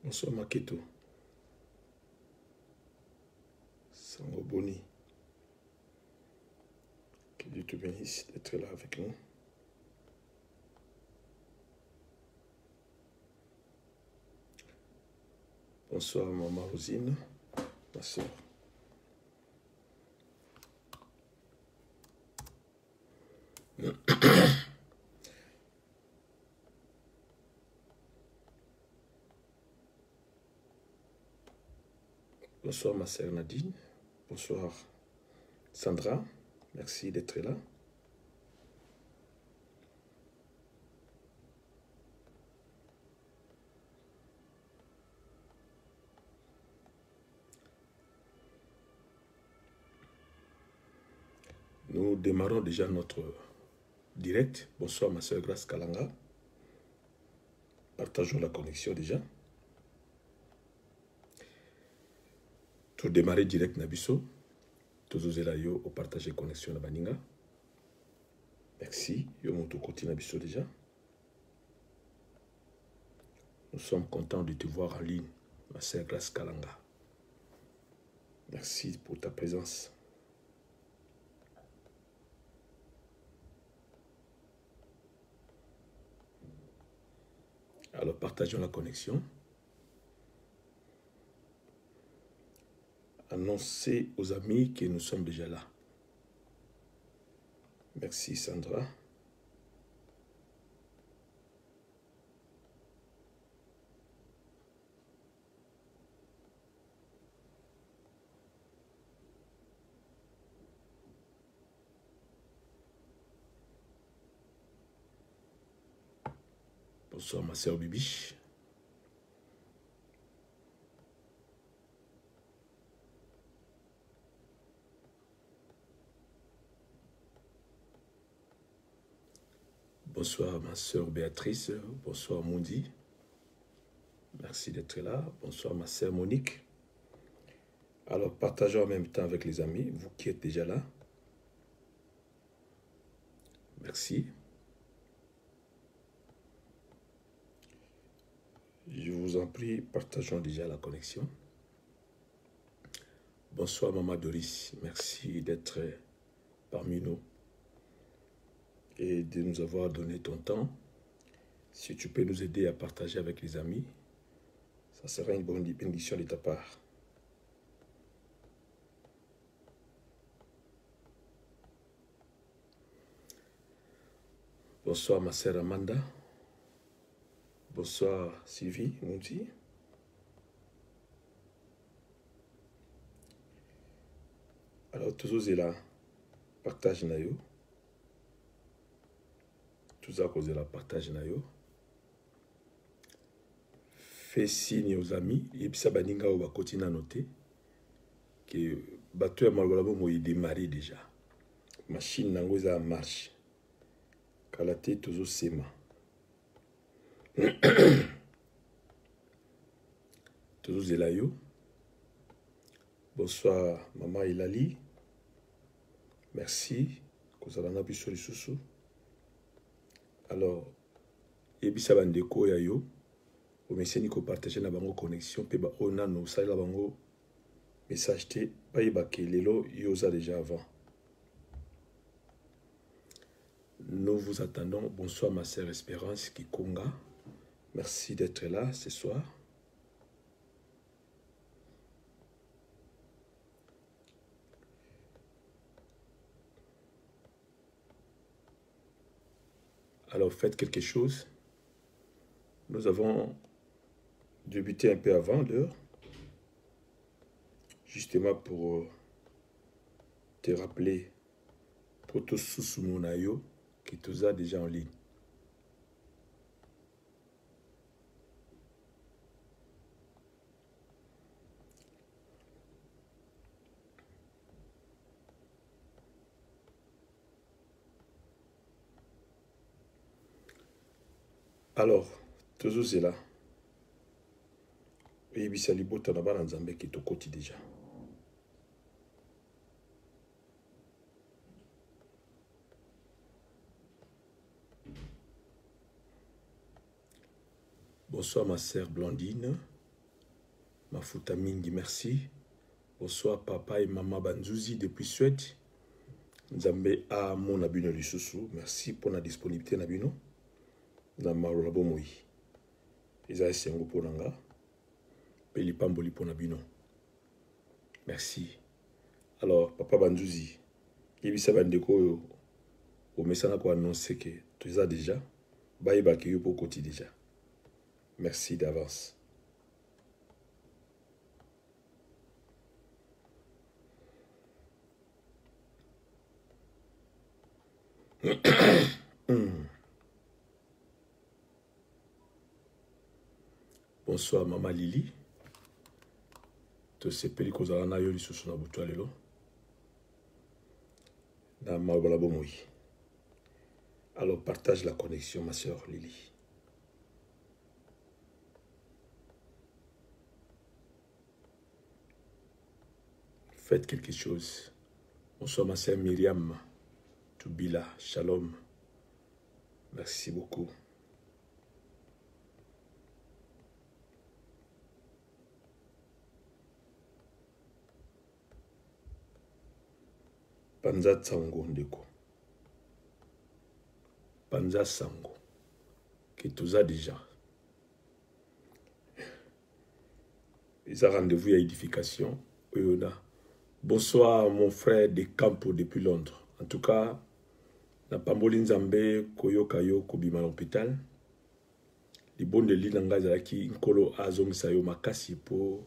Bonsoir Maketo. Sango Boni. Que Dieu te bénisse d'être là avec nous. Bonsoir Maman Rosine, ma soeur. Bonsoir ma sœur Nadine. Bonsoir Sandra. Merci d'être là. Nous démarrons déjà notre direct. Bonsoir ma sœur Grace Kalanga. Partageons la connexion déjà. Tout démarrer direct Nabiso. Tous là yo au partager connexion na baninga. Merci. Yo mon tout côté Nabiso déjà. Nous sommes contents de te voir en ligne, ma sœur Grace Kalanga. Merci pour ta présence. Alors, partageons la connexion. Annoncez aux amis que nous sommes déjà là. Merci Sandra. Bonsoir ma sœur Bibi. Bonsoir ma sœur Béatrice. Bonsoir Mundi. Merci d'être là. Bonsoir ma sœur Monique. Alors partageons en même temps avec les amis, vous qui êtes déjà là. Merci. Je vous en prie, partageons déjà la connexion. Bonsoir Maman Doris. Merci d'être parmi nous et de nous avoir donné ton temps. Si tu peux nous aider à partager avec les amis, ça sera une bonne bénédiction de ta part. Bonsoir ma sœur Amanda. Bonsoir Sylvie Mouti. Alors tous là, partage nayo. Tous à cause de la partage nayo. Fais signe aux amis et puis ça baninga ou bakoti na noter que bateau ya malolabo mo démarrer déjà. Machine nango za marche. Kalate tozo sema. Tozo zelayo. Bonsoir maman Elali. Merci. Kozalana biso lisusu. Alors, ebisa bandeko ya yo. Omeseni ko partager na bango connexion pe ba ona no sala bango message te pa yeba ke lelo yoza déjà avant. Nous vous attendons. Bonsoir ma sœur Espérance Kikonga. Merci d'être là ce soir. Alors faites quelque chose. Nous avons débuté un peu avant l'heure. Justement pour te rappeler pour tous Susumonayo qui tous a déjà en ligne. Alors, tous est là. Et bisali bota na bana nzambe qui to koti déjà. Bonsoir ma sœur Blandine. Mafuta Mingi, merci. Bonsoir papa et maman Banzouzi depuis Suède. Nzambe a mon abino lisusu. Merci pour la disponibilité nabino. Nzambe la bomoi. Eza esengo pour nanga. Peli pamboli pour nabino. Merci. Alors papa Banzouzi, yebisa bandeko yo au mesana ko annoncer que tu as déjà baye bakiyo pour côté déjà. Merci d'avance. Bonsoir maman Lily. To sepeli kozala na yo lisusu na butu lelo. Na mabala bomoi. Alors partage la connexion ma sœur Lily. Faites quelque chose. Bonsoir ma sœur Myriam. Toubila, shalom. Merci beaucoup. Panza Tsango Ndeko. Panza Sango. Que tout a déjà. Ils ont rendez-vous à édification. Bonsoir mon frère de Campo depuis Londres. En tout cas, na pamboli nzambe koyoka yo kobima l'hôpital. Les bons de l'île ngazalaki nkolo azongisa yo makasi po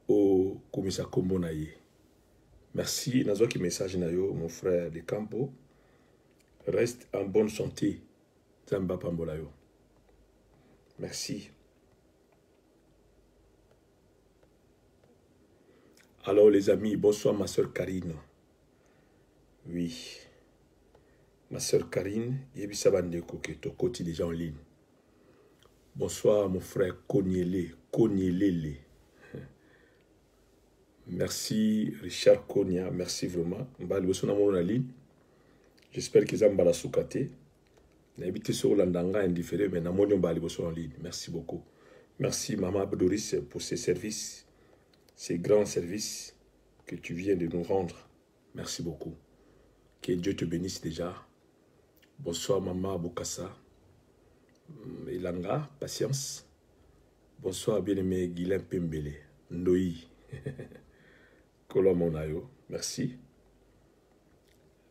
o komisa kombo na ye. Merci, nazoki message na yo, mon frère de Campo. Reste en bonne santé. Zamba pambola yo. Merci. Alors les amis, bonsoir ma soeur Karine. Oui. Ma soeur Karine, yebisa bandeko ke to koti déjà en ligne. Bonsoir mon frère Konyelele. Merci Richard Konya, merci vraiment. J'espère qu'ils ont la soukate. N'habitez sur l'andanga indifféré, mais n'a pas en ligne. Merci beaucoup. Merci maman Doris pour ces services, ces grands services que tu viens de nous rendre. Merci beaucoup. Que Dieu te bénisse déjà. Bonsoir maman Bokassa. Elanga, patience. Bonsoir bien-aimé Guilain Pembele. Ndoi. Kolomonayo. Merci.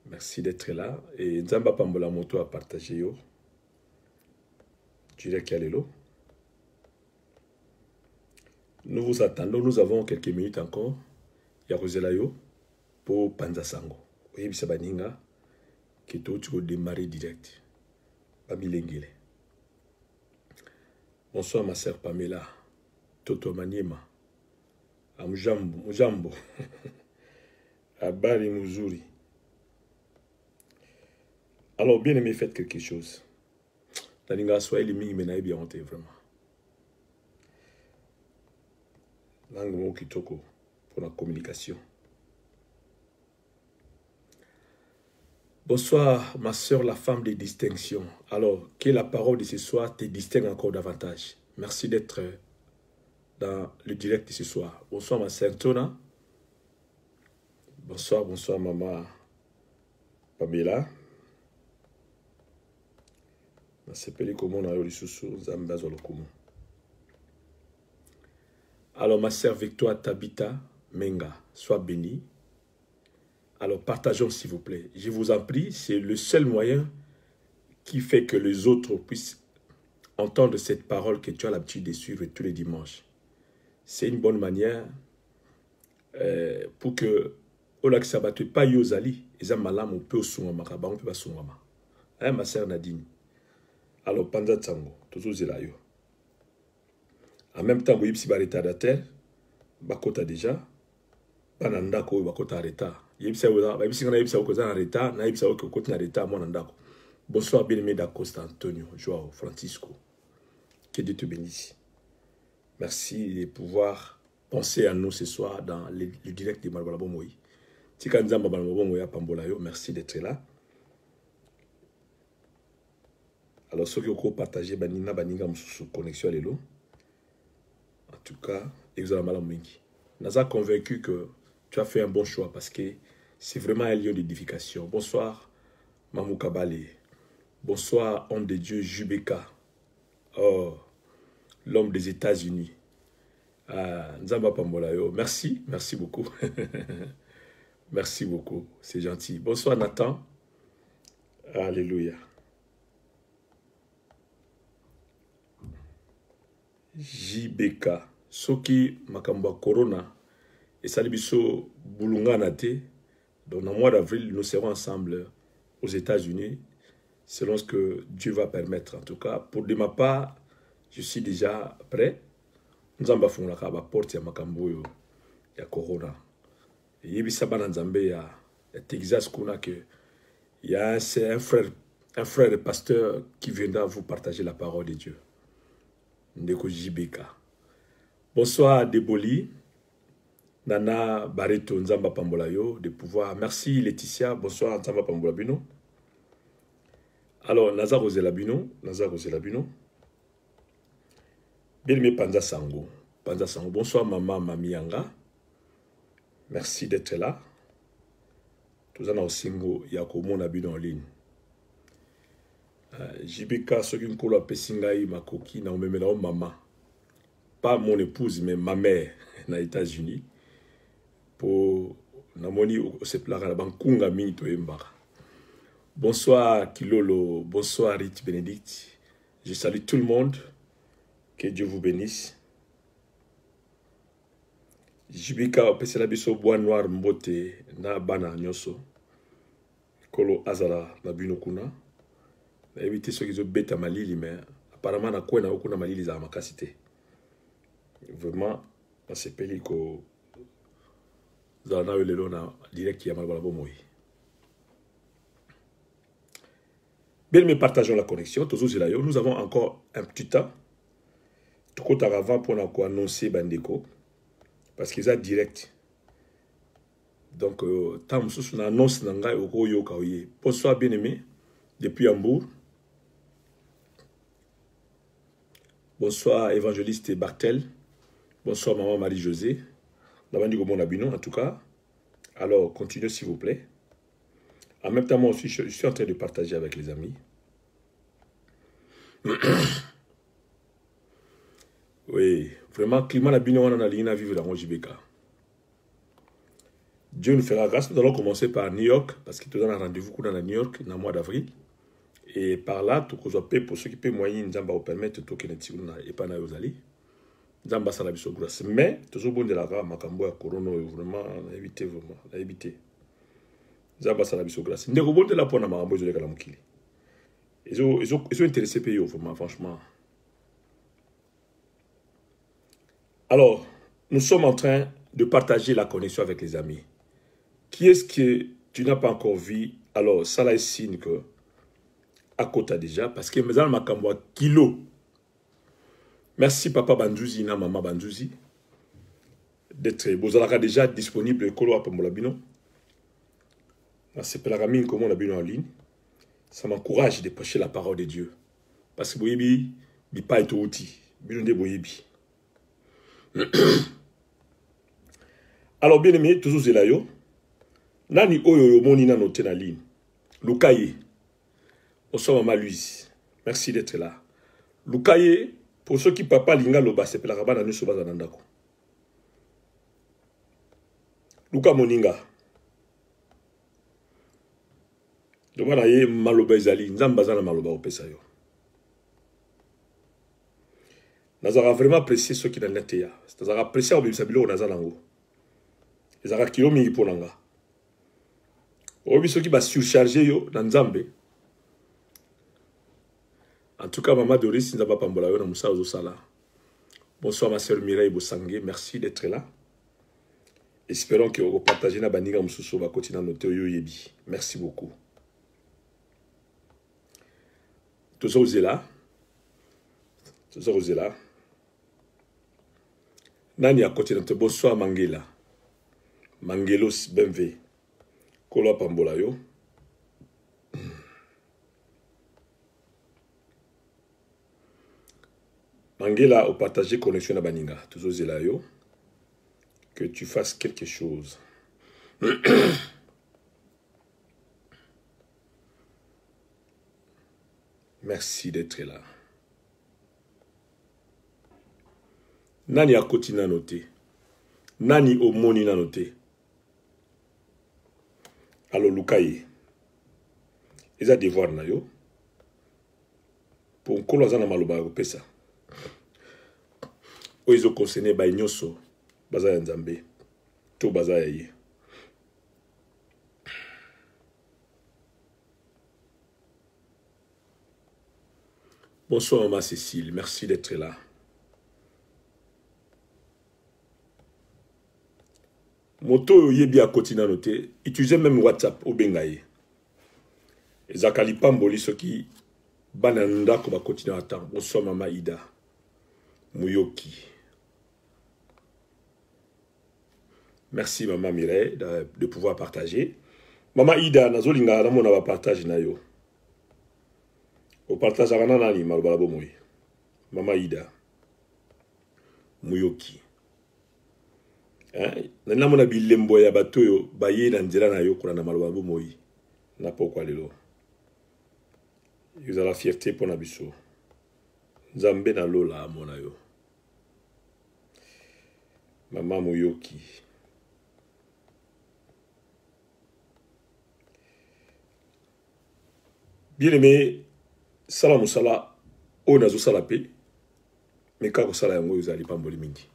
Merci d'être là. Et Nzamba Pambola Moto a partagé yo. Tu dirais qu'il y a l'eau. Nous vous attendons. Nous avons quelques minutes encore. Il y a Roselayo pour Panza Sango. Oui, c'est Baninga. Qui tu vas démarrer direct. Babilengele. Bonsoir ma sœur Pamela. Toto Maniema. Mujambo. Abari Muzuri. Alors, bien aimé, faites quelque chose. Nalinga soyez les mingi menaï bien honte, vraiment. Langue mo kitoko pour la communication. Bonsoir, ma soeur, la femme de distinction. Alors, que la parole de ce soir te distingue encore davantage. Merci d'être dans le direct de ce soir. Bonsoir, ma sœur Tona. Bonsoir, bonsoir, maman Pamela. Alors, ma sœur Victoire Tabita Menga, sois bénie. Alors, partageons s'il vous plaît. Je vous en prie, c'est le seul moyen qui fait que les autres puissent entendre cette parole que tu as l'habitude de suivre tous les dimanches. C'est une bonne manière pour que au lac Sabatue pas yozali, ils ont malam on peut soumama, on peut pas soumama. Hein, ma sœur Nadine. Alors, Panza Tsango, toujours zélayo. En même temps, vous si retardataire, bakota déjà, banandako bakota arrêta. Yebisa oza, yebisa na yebisa ko za arrêta, na yebisa ko koti na arrêta mo nandako. Bonsoir bien-aimé d'Acosta Antonio, Joao, Francisco. Que Dieu te bénisse. Merci de pouvoir penser à nous ce soir dans le direct de Malbala Bomoui. Tikanza Malbala Bomoui à Pambolayo, merci d'être là. Alors, ceux qui ont partagé Banina Baninga sous connexion à l'élo. En tout cas, et vous allez mingi. Naza convaincu que tu as fait un bon choix parce que c'est vraiment un lieu d'édification. Bonsoir, Mamou Kabale. Bonsoir, homme de Dieu, Jubeka. Oh, l'homme des États-Unis. Ah, Nzamba Pambolayo. Merci, merci beaucoup. Merci beaucoup, c'est gentil. Bonsoir, Nathan. Alléluia. JBK. Soki Makamba Corona. Et Salibiso Boulungana te. Donc, dans le mois d'avril, nous serons ensemble aux États-Unis, selon ce que Dieu va permettre. En tout cas, pour de ma part, je suis déjà prêt. Nous avons fait la porte ya Makambo ya Corona. Et il y a Texas que il y a un frère pasteur qui viendra vous partager la parole de Dieu. Ndeko JBK. Bonsoir Deboli. Nana Barreto Nzamba Pambolayo de pouvoir. Merci Laetitia. Bonsoir Nzamba Pambolabino. Alors, Nazar Roselabino. Bien Panza Sango. Panza Sango. Bonsoir Maman Mamianga. Merci d'être là. Tous en Osingo, Yakomo Nabino en ligne. JBK, ce qui me coule à Pessingaï, ma coquine, na omemela maman. Pas mon épouse, mais ma mère, aux États-Unis. Pour Namoni, se plaira la bankunga mini to embara. Bonsoir Kilolo, bonsoir Rich Bénédicte. Je salue tout le monde. Que Dieu vous bénisse. Jibika opesela biso bois noir mbote na bana nyoso. Kolo azala na bino kuna. Na éviter ceux qui ont bêta malili mais apparemment na kwena okuna malili za makasite. Vraiment na sepeli ko za na lelo na direct ya malbala bomoi. Bien, mais partageons la connexion. Nous avons encore un petit temps. Tout compte avant pour annoncer Bandeko. Parce qu'ils sont direct. Donc, tant que nous annonce bonsoir, bien-aimé, depuis Hambourg. Bonsoir, évangéliste Bartel. Bonsoir, maman Marie-Josée. En tout cas. Alors, continuez s'il vous plaît. En même temps, moi aussi, je suis en train de partager avec les amis. Oui, vraiment, climat la bino on a ligne à vivre dans JBK. Dieu nous fera grâce. Nous allons commencer par New York, parce que nous avons un rendez-vous dans New York dans le mois d'avril. Et par là, tout ce qui pour ceux qui peuvent moyen, nous allons permettre tout ce et pas na yozali. Nous allons passer la biso grâce. Mais, tout ce bon de la rame, Makambo à Corona, vraiment, éviter vraiment, éviter. Zaba Salabiso grâce. Ils sont intéressés par eux, vraiment, franchement. Alors, nous sommes en train de partager la connexion avec les amis. Qui est-ce que tu n'as pas encore vu? Alors, ça là est signe que à côté déjà, parce que mes amis m'ont kilo. Merci papa Bandouzi, na maman Bandouzi, d'être déjà disponible Kolo à Pambolabino. C'est pour la ramine comme on a bien en ligne. Ça m'encourage de prêcher la parole de Dieu. Parce que Boyebi, il pas être outil. Bilonde Boyebi. Alors, bien aimé, toujours c'est là yo. Nani oyo moni na noté na ligne. Lukaye. Bonsoir maman Louise. Merci d'être là. Lukaye, pour ceux qui papa linga loba, c'est pour la rabana nusu bazanandako. Luka Moninga. Donc voilà, il y a maloba ezali, nzambazana maloba opesa yo. Nazara vraiment apprécié ceux qui n'ont pas été. Nazara apprécié au Bibisabilo Nazalango. Nazara kilo mingi pour nanga. Obi ceux qui va surcharger yo dans Nzambe. En tout cas, maman Doris Nzaba Pambola yo na Moussa Ozosala. Bonsoir ma sœur Mireille Bosangé, merci d'être là. Espérons que vous partagez na baniga mususu va continuer à noter yo yebi. Merci beaucoup. Tous osez là. Nani à côté de bonsoir Mangela. Mangelos Benve. Kolo Pambola yo. Mangela au partager connexion à Baninga. Toujours zelayo. Que tu fasses quelque chose. Merci d'être là. Nani a koti na noté. Nani omoni na noté. Alors Lukaye. Ils ont devoir na yo. Pour nkolo azana maloba ko pesa. O izo concerné ba nyoso baza ya Nzambe. To baza ya ye. Bonsoir maman Cécile, merci d'être là. Moto yebi a kotina noté, utilisez même WhatsApp au bengaye. Ezakali pamboli soki bananda ko ba kotina atan. Bonsoir maman Ida. Muyoki. Merci maman Mireille de pouvoir partager. Maman Ida nazolinga na mona ba partage na yo. O partage ana nani malobala bomoy. Maman Ida. Muyoki. Nana mona bilembo ya bato yo baye na nzela na yo kuna na malobala bomoy. Na pokwa lelo. Vous avez la fierté pour Nabiso. Nzambe na lola mona yo. Maman Muyoki. Bien aimé, salam sala, o nazo salapé, mais kako sala yango vous allez pas mboli mingi.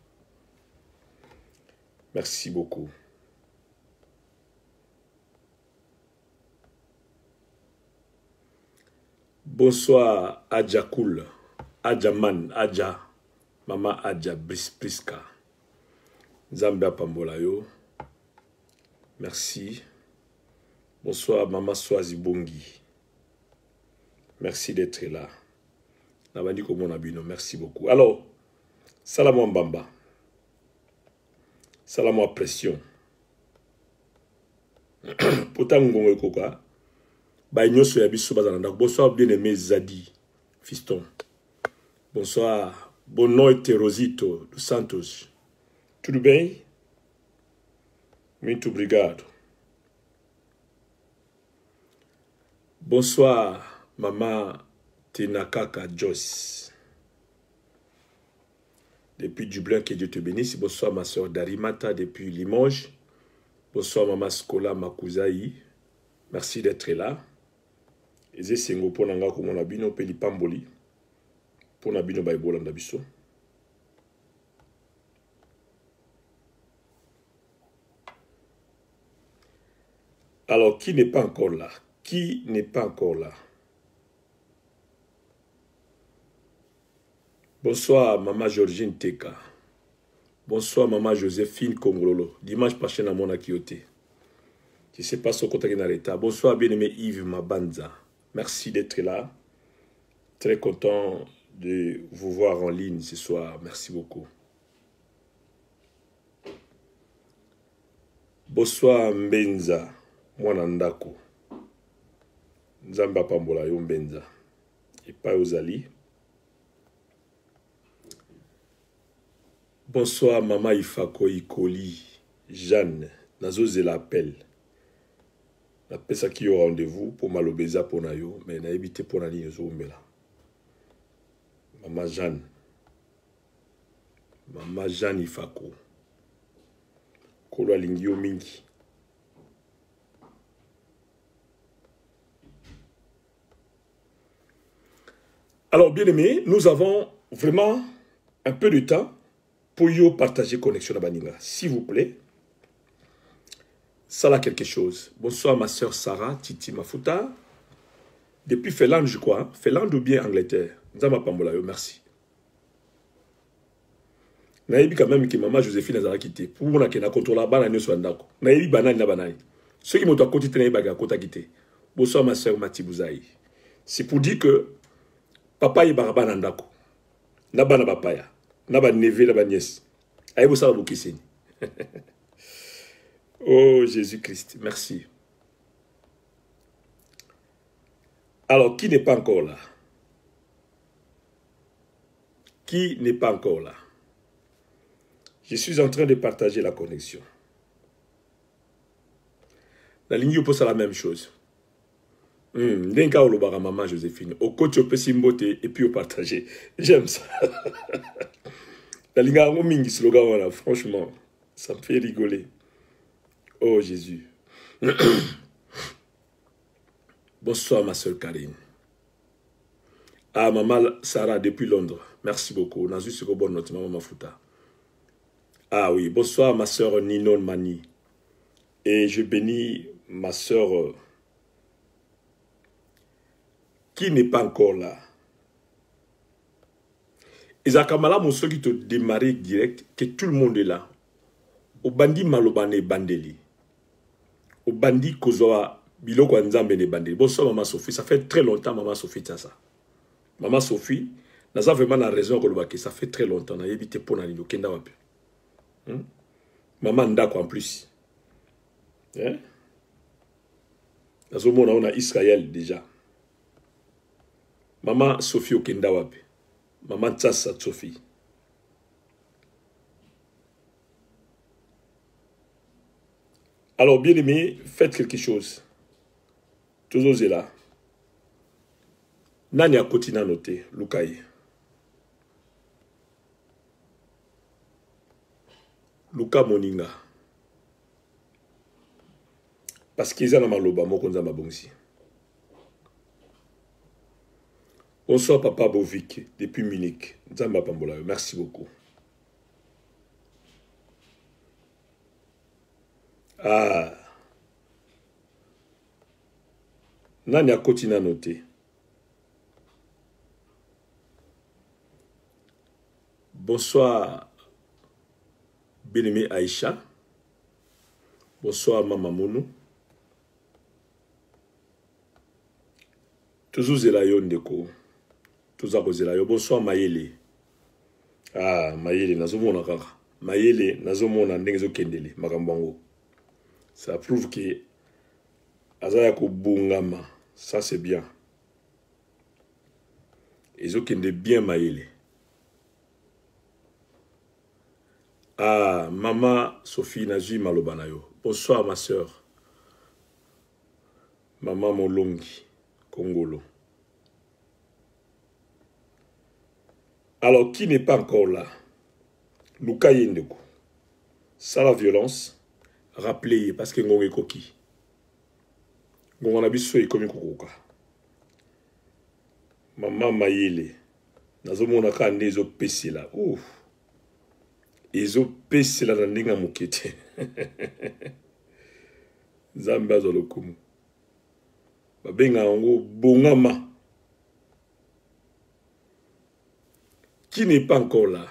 Merci beaucoup. Bonsoir Adja Koul, Adja Man, Adja, Maman Adja Briska. Zambia Pambola yo. Merci. Bonsoir Maman Swazi Bongi. Merci d'être là. Nabandi Komon Abino, merci beaucoup. Alors, salam Mbamba. Salam à pression. Pourtant, Ngongo Koka. Bonsoir, bien-aimé Zadi, fiston. Bonsoir, bon noite Rosito dos Santos. Tudo bem? Muito obrigado. Bonsoir, maman Tinakaka Joyce. Depuis Dublin, que Dieu te bénisse. Bonsoir, ma soeur Darimata, depuis Limoges. Bonsoir, maman Skola Makuzaï. Merci d'être là. Eze sengo po nanga ko mona bino pe lipamboli. Po na bino Bible nda biso. Alors, qui n'est pas encore là? Qui n'est pas encore là? Bonsoir, maman Georgine Teka. Bonsoir, maman Joséphine Kongolo. Dimanche prochain à mon Akioté. Je ne sais pas ce côté dans l'état. Bonsoir, bien-aimé Yves Mabanza. Merci d'être là. Très content de vous voir en ligne ce soir. Merci beaucoup. Bonsoir, Mbenza. Mwanandako. Nzamba Pambola yo Mbenza. Et pas Ozali. Bonsoir, maman Ifako Ikoli. Jeanne. Nazoze l'appel. La pesa qui au rendez-vous pour malobeza pour nayo, mais na évité pour nani yozombela. Maman Jeanne. Maman Jeanne Ifako. Kolo alingio mingi. Alors, bien aimé, nous avons vraiment un peu de temps pour yo partager connexion à Baninga. S'il vous plaît. Ça là quelque chose. Bonsoir ma soeur Sarah, Titi Mafuta. Depuis Finlande, je crois. Finlande ou bien Angleterre. Nzama Pambola, merci. Naïbi quand même que maman Joséphine a quitté. Pour moi, qui n'a contrôlé la banane sur Ndako. Naïbi banane na banane. Ceux qui m'ont à côté de la côte à quitter. Bonsoir ma soeur Mati Bouzaï. C'est pour dire que papa est barabana Ndako. Nabana papaya. Naba neve, naba nièce. Aïe, vous savez, vous qui c'est. Oh Jésus-Christ, merci. Alors, qui n'est pas encore là? Qui n'est pas encore là? Je suis en train de partager la connexion. La ligne pose la même chose. Denka olobara maman Joséphine. Au coach au simbote et puis au partager. J'aime ça. La ligne a un slogan voilà. Franchement, ça me fait rigoler. Oh Jésus. Bonsoir ma soeur Karine. Ah maman Sarah depuis Londres. Merci beaucoup. On a juste une bonne note maman Mafuta. Ah oui, bonsoir ma soeur Ninon Mani. Et je bénis ma soeur qui n'est pas encore là. Isakamala Mousso qui te démarre direct, que tout le monde est là. Au bandi malobane bandeli. Au bandi kozoa biloko nzambe ne bandeli. Bonsoir maman Sophie, ça fait très longtemps maman Sophie tient ça. Maman Sophie, n'a vraiment la raison que ça fait très longtemps. N'a évité pour n'aller au kenda wapi. Maman Ndako en plus. Hein? Dans ce monde, on a Israël déjà. Maman Sophie au kenda wapi. Maman Tassa Sophie. Alors, bien aimé, faites quelque chose. Toujours est là. Nani a continué à noter, Lukaï. Luka Moninga. Parce qu'ils ont maloba, moi, konza mabongsi. Bonsoir, papa Bovik, depuis Munich. Nzamba Pambola, merci beaucoup. Ah. Nani a continué à noter. Bonsoir, bien-aimé Aïcha. Bonsoir, Maman Mounou. Toujours Zelayo Ndeko. Toujours Zelayo. Bonsoir, Mayele. Ah, Mayele, Nazomona Kaka. Mayele, Nazomona Ndengezo Kendele, Makambango. Ça prouve que Azayako Bungama. Ça, c'est bien. Ils ont bien Mayele. Ah, maman Sophie Nazi Malobanayo. Bonsoir ma soeur. Maman Molongi, Congolo. Alors, qui n'est pas encore là? Luka Yendeko. Ça, la violence, rappelez, parce que Ngongé Koki. Ngongé Nabiso est comme Kokoka. Maman Mayele. Nazomona Kande zo pesi là. Ouf. Ils pesi la ndinga mukete. Zamba zo lokumu. Babenga ngo bongama. Qui n'est pas encore là?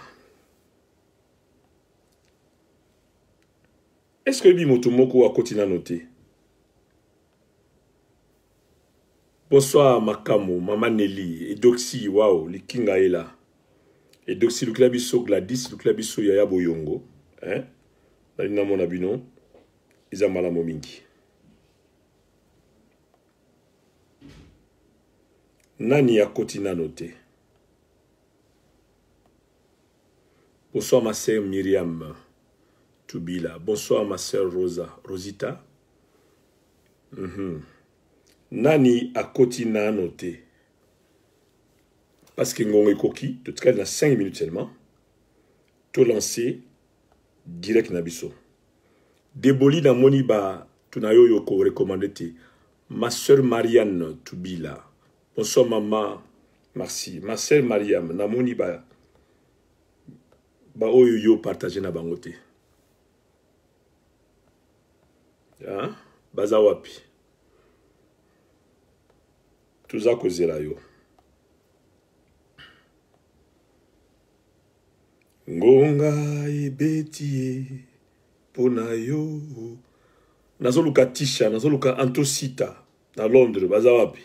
Est-ce que Bimotomoko a continué à noter? Bonsoir Makamo, Maman Nelly, Edoxy, waouh, les Kinga est là. Edoxy, le clabisso Gladys, le clabisso Yaya Boyongo. Hein? Nalina mon abino, Izamala Momingi. Nani a continué à noter? Bonsoir ma sœur Myriam Toubila. Bonsoir ma sœur Rosita. Nani a continué à noter? Parce que Ngongé Koki, tout cas, dans 5 minutes seulement, tout lancé direct Nabiso. Déboli dans Moniba, tout n'a yoko recommandé. Ma sœur Marianne Toubila. Bonsoir maman, merci. Ma sœur Mariam, na Moniba. Ba oyo yo partager na bangote. Hein? Bazawapi. Tout ça causé là yo. Ngonga ebetie pona yo. Nazoluka Tisha, nazoluka Antosita na Londres, bazawapi.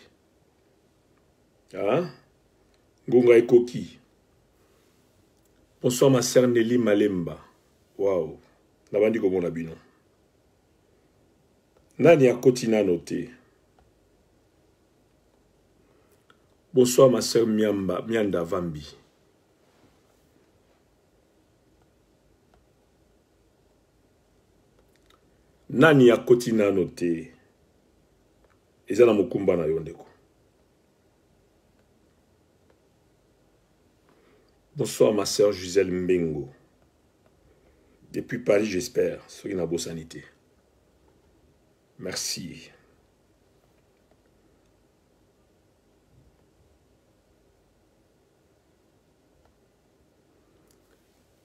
Hein? Ngonga ekoki. Bonsoir ma sœur Nelly Malemba. Waouh. Nabandi comme on bino. Nani a continué à noter. Bonsoir ma sœur Mianda Vambi. Nani akoti nano te. Eza na mokumba na yo ndeko. Bonsoir ma sœur Gisèle Mbengo. Depuis Paris, j'espère. Soyez na bonne sanité. Merci.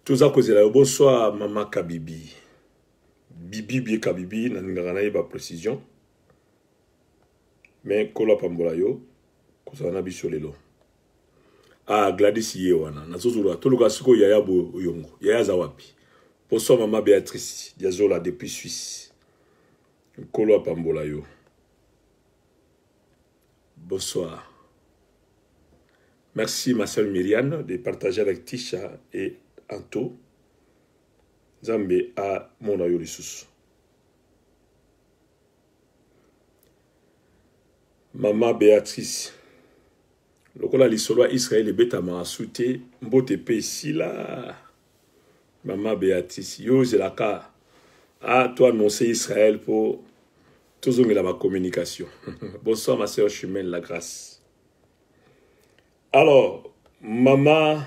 Tout ça cause là. Bonsoir Maman Kabibi. Bibi bien Kabibi, naningana yeba précision. Mais kola pambola yo, kosa na biso lelo. Ah Gladys yewana, nazozura toluka siko yaya bo yongo. Yaya zawapi. Bonsoir Maman Béatrice, diazola depuis Suisse. Kola pambola yo. Bonsoir. Merci ma sœur Myriane de partager avec Tisha et Anto. Zambe a mon ayo lisusu. Maman Béatrice. Lokola lisolo Israël et betama asute mbote pe ici là. Maman Béatrice, yo zelaka. Ah, toi annoncer Israël pour toujours la communication. Bonsoir ma sœur Chimène la grâce. Alors, maman,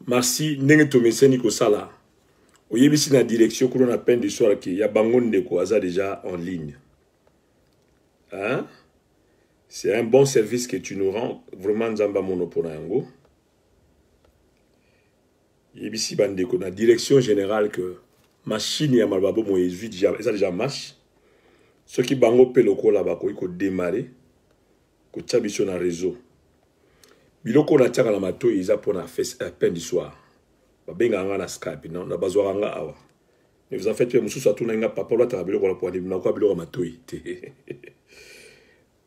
merci. Nenge to meseni ko sala. Oyebisi na direction que l'on appelle de soir qui ya bangon de ko aza déjà en ligne. Hein? C'est un bon service que tu nous rends. Vraiment nzamba monopona yango. Yebisi bande ko na direction générale que machine ya malbabo mo ezui déjà marche. Ce qui bango peloko là ba ko démarrer. Ko tchabiso na réseau. Biloko na tiaka na mato iza pona peine du soir. Babenga nga na Skype non na bazwa nga awa. Ne vous en faites pas mususu atuna nga papa la biloko la poani na ko biloko mato te.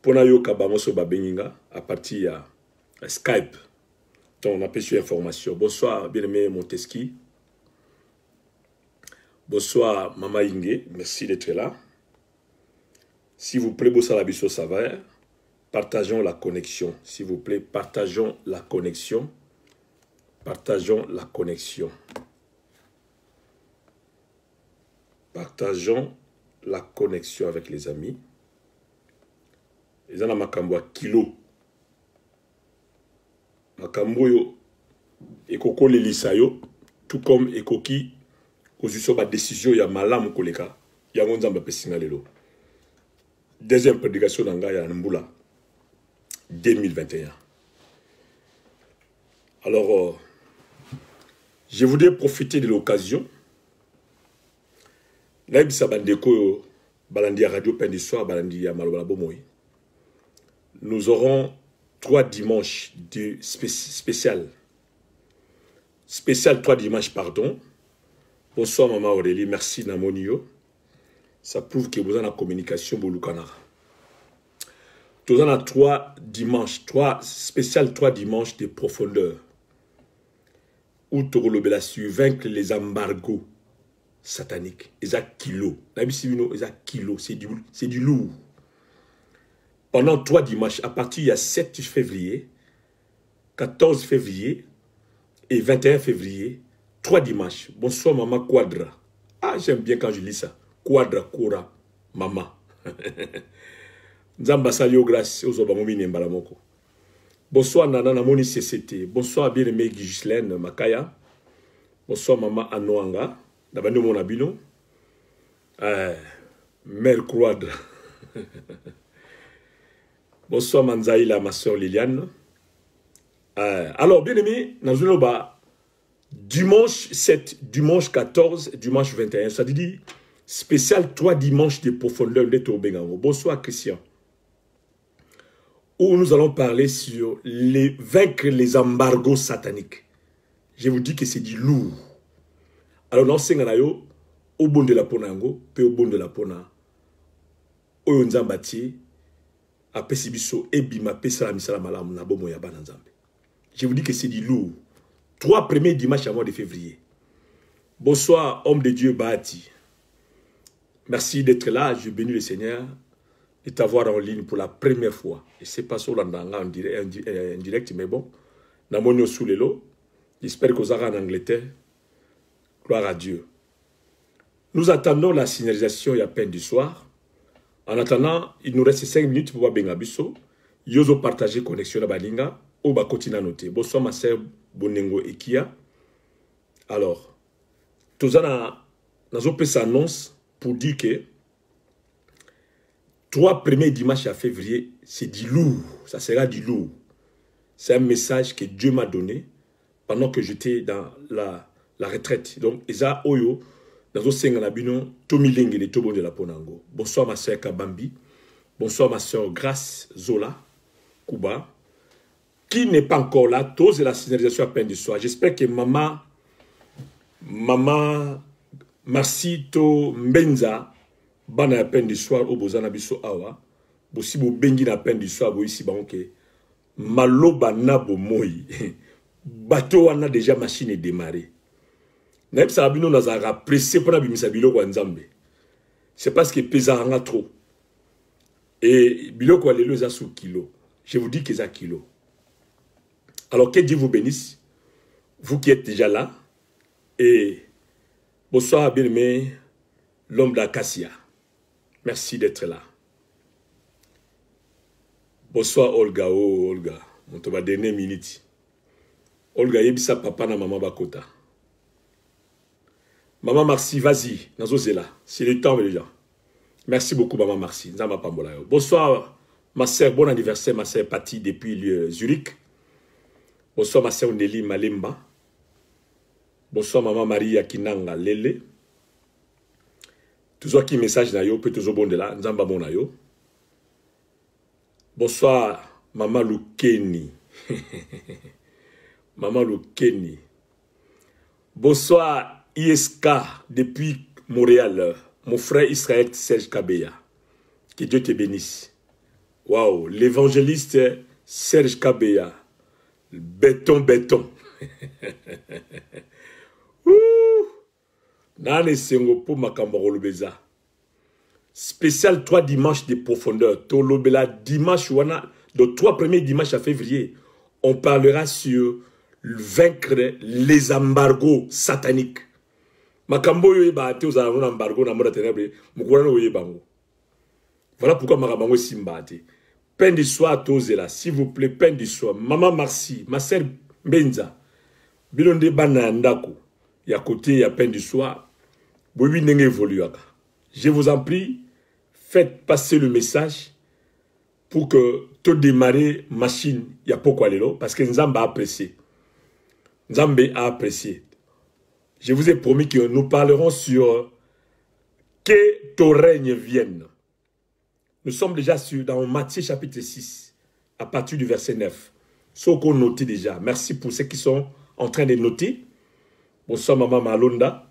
Pona yo kabamo so babenga à partir ya Skype. Donc on a reçu information. Bonsoir bien-aimé Monteski. Bonsoir Maman Inge, merci d'être là. S'il vous plaît, Bossa Labisso Savère. Partageons la connexion. S'il vous plaît, partageons la connexion. Partageons la connexion. Partageons la connexion avec les amis. Ils ont makambo kilo. Makambo yo. Ekoko lelisa yo. Tout comme ekoki. Ozuso ba décision ya malamu koleka. Ya ngonzamba pesinga lelo. Deuxième prédication d'anga ya Mbula. 2021. Alors, je voudrais profiter de l'occasion. Nous aurons 3 dimanches de spécial. Spécial 3 dimanches, pardon. Bonsoir Maman Aurélie, merci Namonio. Ça prouve que vous avez la communication Bolukanara. Nous avons 3 dimanches, 3 spécial 3 dimanches de profondeur. Où tu as su vaincre les embargos sataniques. Ils ont kilo. Ils ont kilo. C'est du lourd. Pendant 3 dimanches, à partir du 7 février, 14 février et 21 février, 3 dimanches. Bonsoir Maman Quadra. Ah, j'aime bien quand je lis ça. Quadra, Kora, Maman. Nzamba salio grâce aux obamomini mbalamoko. Bonsoir Nana Namoni CCT. Bonsoir bien-aimé Ghislaine Makaya. Bonsoir Maman Anoanga. D'abord mon abino. Mère Quadra. Bonsoir Manzaïla, ma soeur Liliane. Alors bien-aimé, Nazunoba, dimanche 7, dimanche 14, dimanche 21, ça dit spécial 3 dimanches de profondeur de Tobengango. Bonsoir Christian. Où nous allons parler sur vaincre les embargos sataniques. Je vous dis que c'est du lourd. Alors, nous sommes au bon de la Ponango, puis au bon de la Pona. Au Nzambati, à Pesibiso, Ebima, Pesala, Misala, Malam, Nabomo, Yaban, Nzambe. Je vous dis que c'est du lourd. 3 premiers dimanches à mois de février. Bonsoir, homme de Dieu Bahati. Merci d'être là. Je bénis le Seigneur de t'avoir en ligne pour la première fois. Et c'est pas sur l'andanga en direct, mais bon. Namonio sous l'élo. J'espère que vous aurez en Angleterre. Gloire à Dieu. Nous attendons la signalisation et à peine du soir. En attendant, il nous reste 5 minutes pour voir Bengabiso. Yozo partager connexion à Balinga. Ou Bakotina noté. Bonsoir ma sœur Bonengo Ekia. Alors, tout ça, nous avons fait annonce pour dire que 3 premiers dimanches à février, c'est du lourd. Ça sera du lourd. C'est un message que Dieu m'a donné pendant que j'étais dans la retraite. Donc, Eza Oyo, dans le Senganabino, Tomi Lenge, les Tobo de la Ponango. Bonsoir ma sœur Kabambi. Bonsoir ma sœur Grace Zola, Kuba. Qui n'est pas encore là, tous et la signalisation à peine du soir. J'espère que maman Marcito Mbenza, bana à peine du soir, au Bozana Biso Awa. Bossi bo bengi na peine du soir, bo ici banque. Maloba nabo moi. Bateau a déjà machine est démarré. Naïb Sarabino n'a pas pressé pour n'abimisa biloko Nzambe. C'est parce que pesa en a trop. Et biloko alelo za sous kilo. Je vous dis que ça kilo. Alors que Dieu vous bénisse. Vous qui êtes déjà là. Et bonsoir bien-aimé, l'homme d'Acacia. Merci d'être là. Bonsoir Olga, oh Olga. On te va donner une minute. Olga, yebisa papa na maman Bakota. Maman Marcy, vas-y, Nazozela. C'est le temps déjà. Merci beaucoup maman Marcy. Bonsoir ma sœur, bon anniversaire ma sœur Patti depuis Zurich. Bonsoir ma sœur Nelly Malemba. Bonsoir maman Marie Akinanga Lele. Toujours qui message na yo, peut toujours bon de là, Nzamba bon na yo. Bonsoir maman Lukeni. Maman Lukeni. Bonsoir ISK depuis Montréal. Mon frère Israël Serge Kabeya. Que Dieu te bénisse. Waouh, l'évangéliste Serge Kabeya. Béton. Nane sengo pour makambo lobeza. Spécial 3 dimanches de profondeur. Tolobela dimanche wana, de 3 premiers dimanches à février, on parlera sur vaincre les embargos sataniques. Makambo yo yeba te aux embargos na mora ténèbre, mukwana yo yebango. Voilà pourquoi makambo simbate. Pain du soir tozela, s'il vous plaît, pain du soir. Maman Marcy, ma sœur Benza. Bilonde bana ndako. Ya côté ya pain du soir. Bobi nenge évoluaka. Je vous en prie, faites passer le message pour que tout démarrer machine ya pourquoi lelo parce que Nzambe a apprécié. Nzambe a apprécié. Je vous ai promis que nous parlerons sur que ton règne vienne. Nous sommes déjà dans Matthieu chapitre 6, à partir du verset 9. Ce qu'on note déjà. Merci pour ceux qui sont en train de noter. Bonsoir maman Malonda.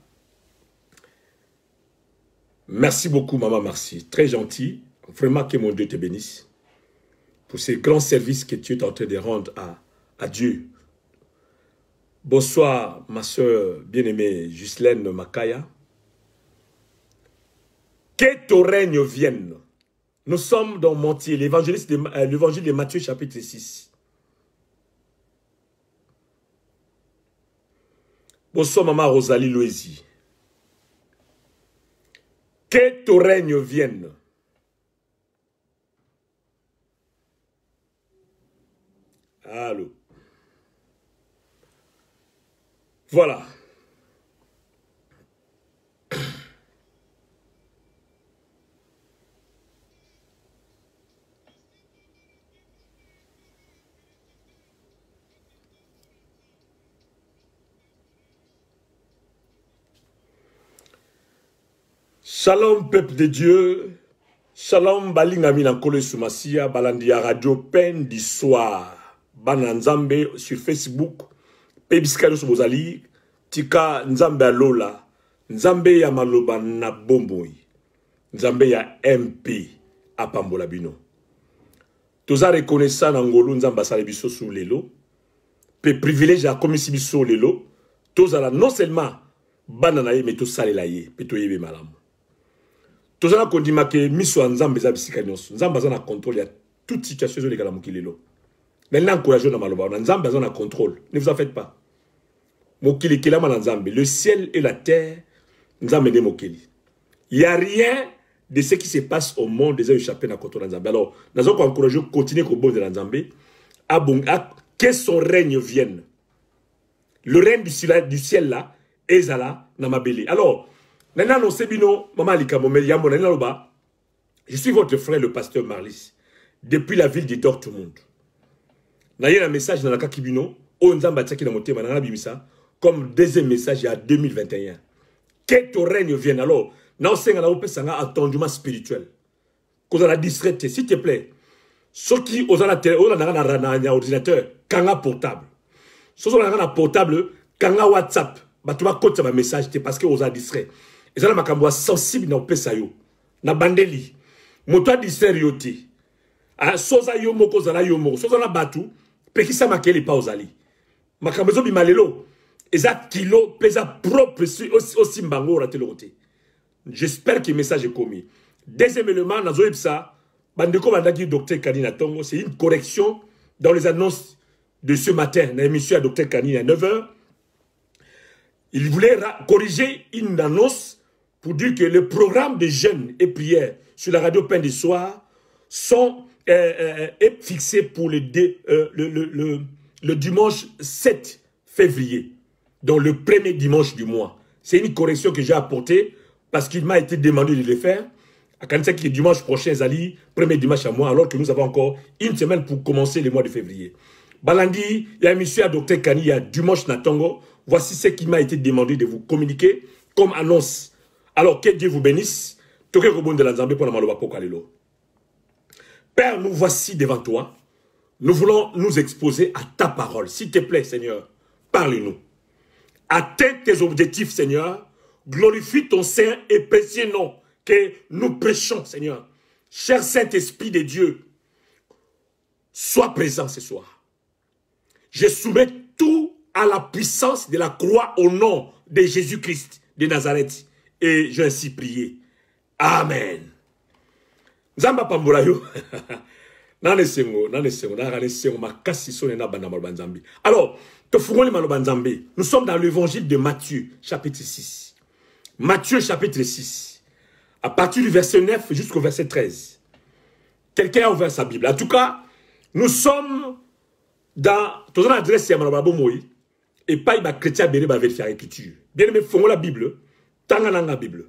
Merci beaucoup maman Marcy. Très gentil. Vraiment que mon Dieu te bénisse. Pour ces grands services que tu es en train de rendre à Dieu. Bonsoir ma soeur bien-aimée Ghislaine Makaya. Que ton règne vienne. Nous sommes dans Montier, l'évangile de Matthieu chapitre 6. Bonsoir maman Rosalie Loézy. Que ton règne vienne. Allô. Voilà. Shalom peuple de Dieu, shalom balingami nankolo sumasia balandia radio peine du soir, bananzambe sur Facebook, pebiskalo subozali, tika nzambe alola, nzambe ya maloba na bomboy, nzambe ya MP apambola bino. Toza reconnaissant nangolo nzamba sala biso sous lelo, pe privilège a komisi biso lelo, toza la non seulement banana ye mais to salela ye, pe to yebe malamu. Tout ça, qu'on dit que miso nzambe za bisika nyonso. Nzambe za na contrôle ya toute situation de la mukilelo. Maintenant encourageons na maloba, nzambe za na contrôle. Ne vous en faites pas. Mokili kila ma nzambe, le ciel et la terre, nzambe ne mokili. Il n'y a rien de ce qui se passe au monde des échappés dans le Nzambé. Alors, nous allons encourager continuer au bon de Nzambé, que son règne vienne. Le règne du ciel là, Ezala, Namabeli. Alors, maintenant, je suis votre frère, le pasteur Marlis, depuis la ville de Dortmund. Vous avez un message dans la Kakibino, comme deuxième message il y a 2021. Que ton règne vienne. Alors, nous avons un attendement spirituel. Qu'on a distrait, s'il te plaît. Ceux qui ont un ordinateur, quand portable. Ceux qui ont un portable, quand WhatsApp, tu vas cocher un message parce que vous avez distrait. Et ça, c'est un sensible dans le pays. Na bandeli. Moto distrait yote. Soza yomo kozala yomo. Soza na batu. Pekisa makeli pa ozali. Makambezo bimalelo. Eza kilo pesa propre aussi mbango rate le côté. J'espère que le message est commis. Deuxième élément, dans ça, bandeko bandaki docteur Kanina Tongo, c'est une correction dans les annonces de ce matin, dans l'émission à docteur Kanina à 9h. Il voulait corriger une annonce pour dire que le programme de jeûne et prière sur la radio Pain du Soir est fixé pour le dimanche 7 février, donc le premier dimanche du mois. C'est une correction que j'ai apportée parce qu'il m'a été demandé de le faire. À quand c'est que dimanche prochain, Zali, premier dimanche à moi, alors que nous avons encore une semaine pour commencer le mois de février. Balandi, il y a un monsieur à Dr Kani, il y a dimanche Natongo. Voici ce qui m'a été demandé de vous communiquer comme annonce. Alors que Dieu vous bénisse. Père, nous voici devant toi. Nous voulons nous exposer à ta parole. S'il te plaît, Seigneur, parle-nous. Atteins tes objectifs, Seigneur. Glorifie ton saint et précieux nom que nous prêchons, Seigneur. Cher Saint-Esprit de Dieu, sois présent ce soir. Je soumets tout à la puissance de la croix au nom de Jésus-Christ de Nazareth. Et j'ai ainsi prié. Amen. Zamba Pambolayo. Alors, nous sommes dans l'évangile de Matthieu, chapitre 6. Matthieu, chapitre 6. À partir du verset 9 jusqu'au verset 13. Quelqu'un a ouvert sa Bible. En tout cas, nous sommes dans ton adresse à Manababu Moï et pas il chrétien béni va vérifier l'écriture. Bien aimé, font la Bible, tangana la Bible.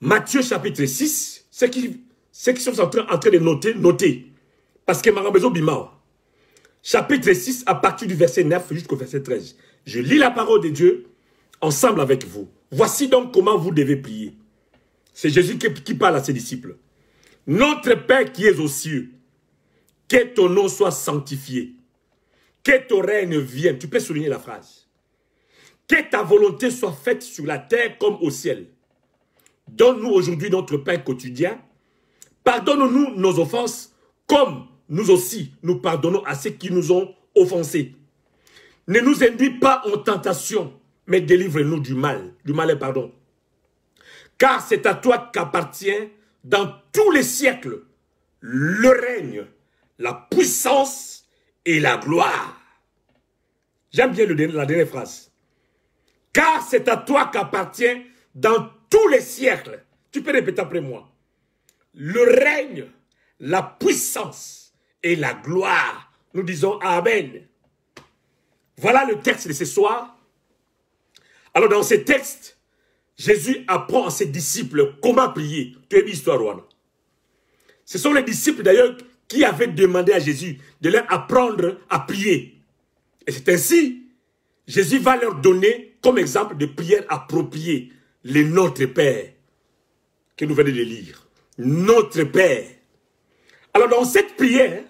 Matthieu chapitre 6, ceux qui sont en train de noter. Parce que Marabezo Bimao. Chapitre 6, à partir du verset 9 jusqu'au verset 13. Je lis la parole de Dieu ensemble avec vous. Voici donc comment vous devez prier. C'est Jésus qui parle à ses disciples. Notre Père qui es aux cieux, que ton nom soit sanctifié, que ton règne vienne. Tu peux souligner la phrase. Que ta volonté soit faite sur la terre comme au ciel. Donne-nous aujourd'hui notre pain quotidien. Pardonne-nous nos offenses, comme nous aussi nous pardonnons à ceux qui nous ont offensés. Ne nous induis pas en tentation, mais délivre-nous du mal. Du mal, pardon. Car c'est à toi qu'appartient dans tous les siècles le règne, la puissance et la gloire. J'aime bien la dernière phrase. Car c'est à toi qu'appartient dans tous les siècles. Tu peux répéter après moi. Le règne, la puissance et la gloire. Nous disons Amen. Voilà le texte de ce soir. Alors dans ce texte, Jésus apprend à ses disciples comment prier. Tu as vu l'histoire, Rwanda. Ce sont les disciples d'ailleurs qui avaient demandé à Jésus de leur apprendre à prier. Et c'est ainsi, Jésus va leur donner comme exemple de prière appropriée le Notre Père que nous venons de lire. Notre Père. Alors dans cette prière,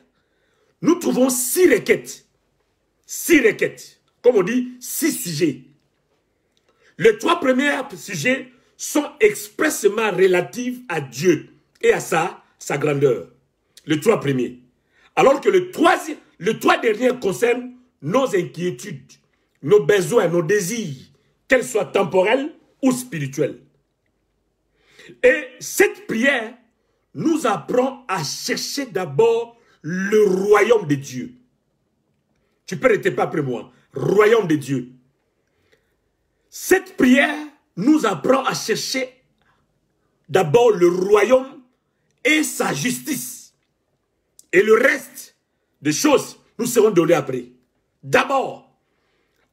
nous trouvons 6 requêtes. 6 requêtes. Comme on dit, 6 sujets. Les 3 premiers sujets sont expressément relatifs à Dieu et à sa grandeur. Les 3 premiers. Alors que les 3 derniers concernent nos inquiétudes, nos besoins, nos désirs, qu'elles soient temporels ou spirituels. Et cette prière nous apprend à chercher d'abord le royaume de Dieu. Tu peux rester pas après moi. Royaume de Dieu. Cette prière nous apprend à chercher d'abord le royaume et sa justice. Et le reste des choses nous seront données après. D'abord,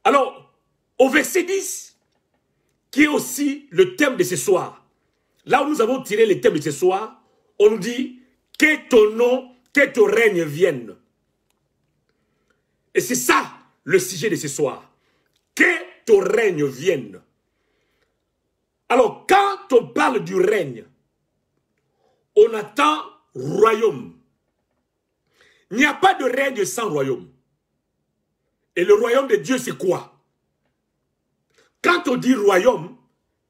alors, au verset 10, qui est aussi le thème de ce soir, là où nous avons tiré le thème de ce soir, on nous dit que ton nom, que ton règne vienne. Et c'est ça le sujet de ce soir. Que ton règne vienne. Alors, quand on parle du règne, on attend royaume. Il n'y a pas de règne sans royaume. Et le royaume de Dieu, c'est quoi? Quand on dit royaume,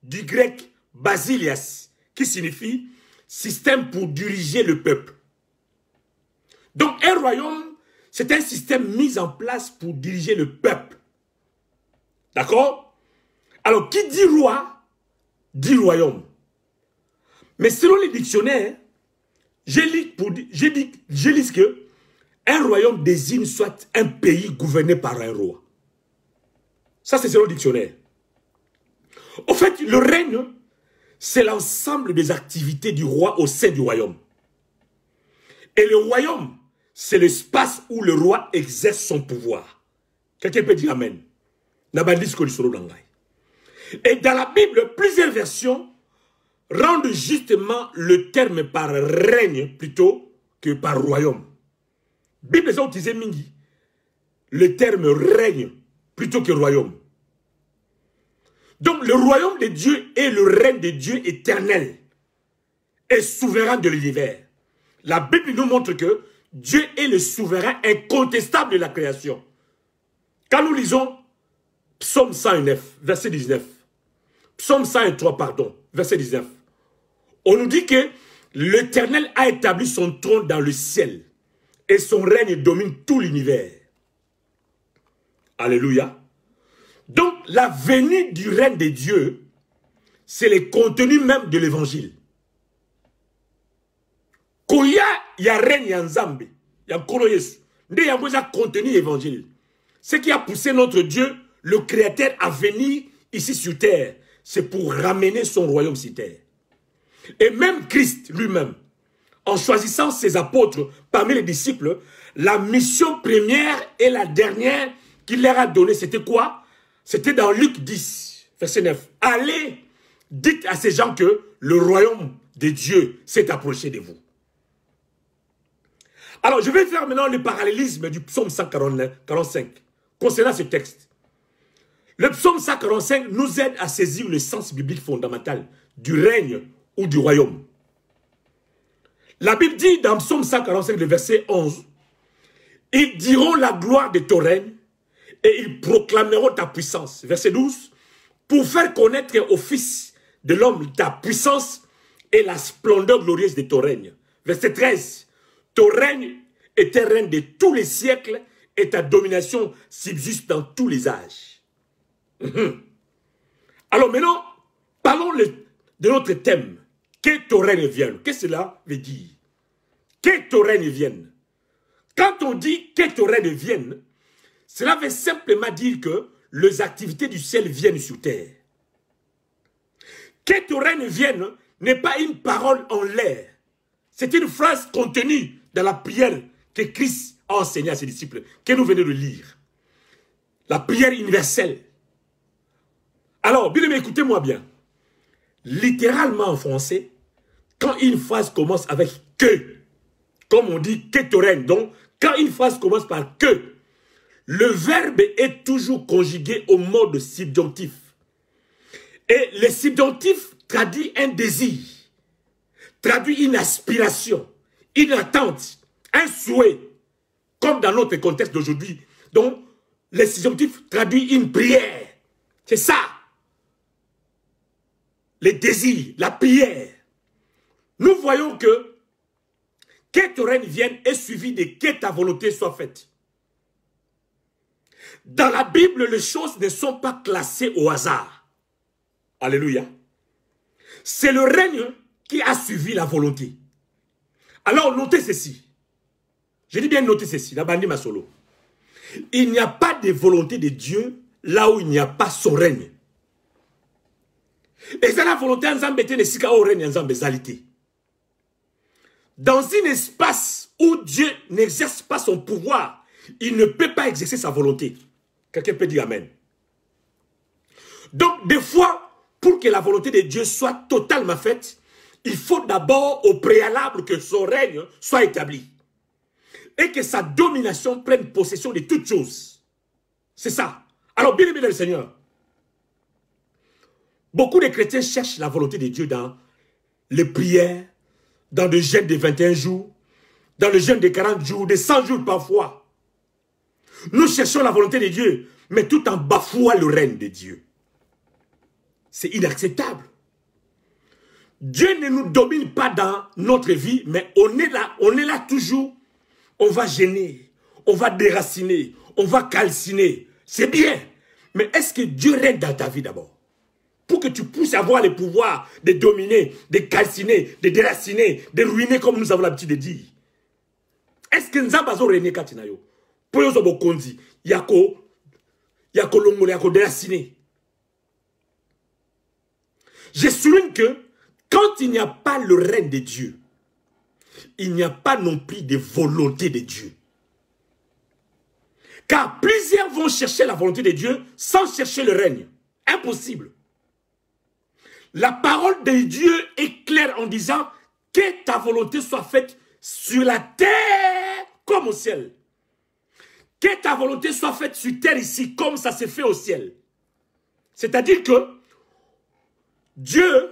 du grec basilias, qui signifie système pour diriger le peuple. Donc, un royaume, c'est un système mis en place pour diriger le peuple. D'accord? Alors, qui dit roi, dit royaume. Mais selon les dictionnaires, je lis que un royaume désigne soit un pays gouverné par un roi. Ça, c'est selon le dictionnaire. Au fait, le règne, c'est l'ensemble des activités du roi au sein du royaume. Et le royaume, c'est l'espace où le roi exerce son pouvoir. Quelqu'un peut dire Amen. Et dans la Bible, plusieurs versions rendent justement le terme par règne plutôt que par royaume. La Bible a utilisé le terme règne plutôt que royaume. Donc le royaume de Dieu est le règne de Dieu éternel et souverain de l'univers. La Bible nous montre que Dieu est le souverain incontestable de la création. Quand nous lisons Psaume 109, verset 19, Psaume 103, pardon, verset 19, on nous dit que l'Éternel a établi son trône dans le ciel et son règne domine tout l'univers. Alléluia. Donc, la venue du règne de Dieu, c'est le contenu même de l'évangile. Quand il y a règne en Zambie, il y a contenu évangile. Ce qui a poussé notre Dieu, le Créateur, à venir ici sur terre, c'est pour ramener son royaume sur terre. Et même Christ lui-même, en choisissant ses apôtres parmi les disciples, la mission première et la dernière qu'il leur a donnée, c'était quoi? C'était dans Luc 10, verset 9. Allez, dites à ces gens que le royaume de Dieu s'est approché de vous. Alors, je vais faire maintenant le parallélisme du psaume 145 concernant ce texte. Le psaume 145 nous aide à saisir le sens biblique fondamental du règne ou du royaume. La Bible dit dans psaume 145, le verset 11, « Ils diront la gloire de ton règne et ils proclameront ta puissance. » Verset 12, « Pour faire connaître au Fils de l'homme ta puissance et la splendeur glorieuse de ton règne. » Verset 13, « Ton règne est un règne de tous les siècles et ta domination subsiste dans tous les âges. » Alors maintenant, parlons de notre thème. Que ton règne vienne. Qu'est-ce que cela veut dire? Que ton règne vienne. Quand on dit que ton règne vienne, cela veut simplement dire que les activités du ciel viennent sur terre. Que ton règne vienne n'est pas une parole en l'air. C'est une phrase contenue dans la prière que Christ a enseignée à ses disciples, que nous venons de lire. La prière universelle. Alors, bien aimé, écoutez-moi bien. Littéralement en français, quand une phrase commence avec « que », comme on dit « que ton règne », donc quand une phrase commence par « que », le verbe est toujours conjugué au mode subjonctif. Et le subjonctif traduit un désir, traduit une aspiration, une attente, un souhait, comme dans notre contexte d'aujourd'hui. Donc, le subjonctif traduit une prière. C'est ça. Les désirs, la prière. Nous voyons que ton règne vienne est suivi de que ta volonté soit faite. Dans la Bible, les choses ne sont pas classées au hasard. Alléluia. C'est le règne qui a suivi la volonté. Alors, notez ceci. Je dis bien noter ceci, la bande ma solo. Il n'y a pas de volonté de Dieu là où il n'y a pas son règne. Et c'est la volonté Nzambe te ne sika o règne Nzambe zalité. Dans un espace où Dieu n'exerce pas son pouvoir, il ne peut pas exercer sa volonté. Quelqu'un peut dire Amen. Donc, des fois, pour que la volonté de Dieu soit totalement faite, il faut d'abord, au préalable, que son règne soit établi. Et que sa domination prenne possession de toutes choses. C'est ça. Alors, bien aimé dans le Seigneur, beaucoup de chrétiens cherchent la volonté de Dieu dans les prières, dans le jeûne de 21 jours, dans le jeûne de 40 jours, de 100 jours parfois. Nous cherchons la volonté de Dieu, mais tout en bafouant le règne de Dieu. C'est inacceptable. Dieu ne nous domine pas dans notre vie, mais on est là toujours. On va gêner, on va déraciner, on va calciner. C'est bien. Mais est-ce que Dieu règne dans ta vie d'abord? Pour que tu puisses avoir le pouvoir de dominer, de calciner, de déraciner, de ruiner comme nous avons l'habitude de dire. Est-ce que nous avons régné Katinayo? Pour nous avons conduit, yako longole, yako déraciner. Je souligne que quand il n'y a pas le règne de Dieu, il n'y a pas non plus de volonté de Dieu. Car plusieurs vont chercher la volonté de Dieu sans chercher le règne. Impossible. La parole de Dieu est claire en disant que ta volonté soit faite sur la terre comme au ciel. Que ta volonté soit faite sur terre ici comme ça se fait au ciel. C'est-à-dire que Dieu,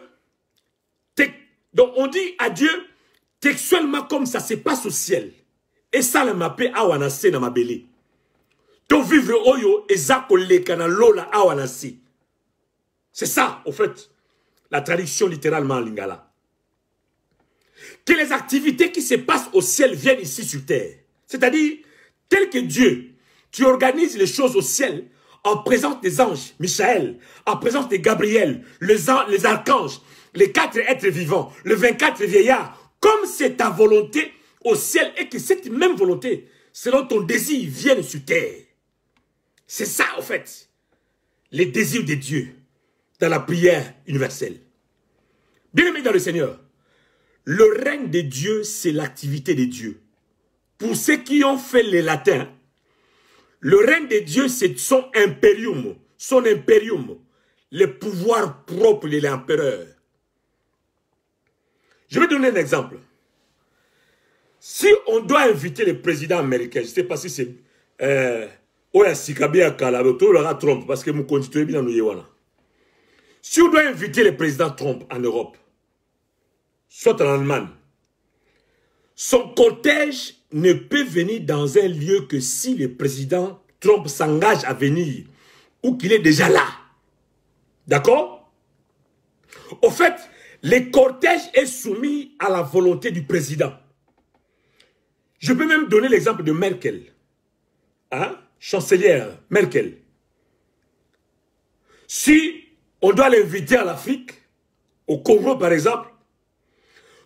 donc on dit à Dieu textuellement comme ça se passe au ciel. Et ça le mappé awanase na mabele. To vivre oyo ezako lekana lola awanase. C'est ça, au fait, la traduction littéralement en lingala. Que les activités qui se passent au ciel viennent ici sur terre. C'est-à-dire, tel que Dieu, tu organises les choses au ciel en présence des anges, Michaël, en présence de Gabriel, les archanges, les 4 êtres vivants, les 24 vieillards, comme c'est ta volonté au ciel et que cette même volonté, selon ton désir, vienne sur terre. C'est ça, en fait, les désirs de Dieu dans la prière universelle. Bien-aimés dans le Seigneur, le règne de Dieu, c'est l'activité de Dieu. Pour ceux qui ont fait les latins, le règne de Dieu, c'est son impérium, le pouvoir propre de l'empereur. Je vais donner un exemple. Si on doit inviter le président américain, je ne sais pas si c'est Trump, parce que mon constitué bien nous yewana. Si on doit inviter le président Trump en Europe, soit en Allemagne, son cortège ne peut venir dans un lieu que si le président Trump s'engage à venir ou qu'il est déjà là. D'accord? Au fait, le cortège est soumis à la volonté du président. Je peux même donner l'exemple de Merkel. Hein? Chancelière Merkel. Si on doit l'inviter à l'Afrique, au Congo par exemple,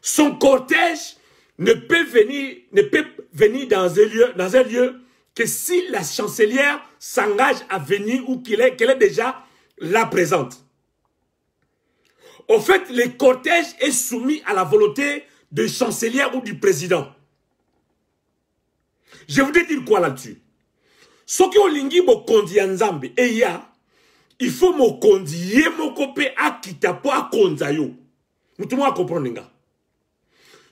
son cortège ne peut venir dans un lieu que si la chancelière s'engage à venir ou qu'elle est déjà là présente. Au fait, le cortège est soumis à la volonté du chancelière ou du président. Je voudrais dire quoi là-dessus? Ce qui olingi bokondi Nzambe eya, il faut mokondi ye mokope akita po akonzayo. Mutumo a comprendre nga.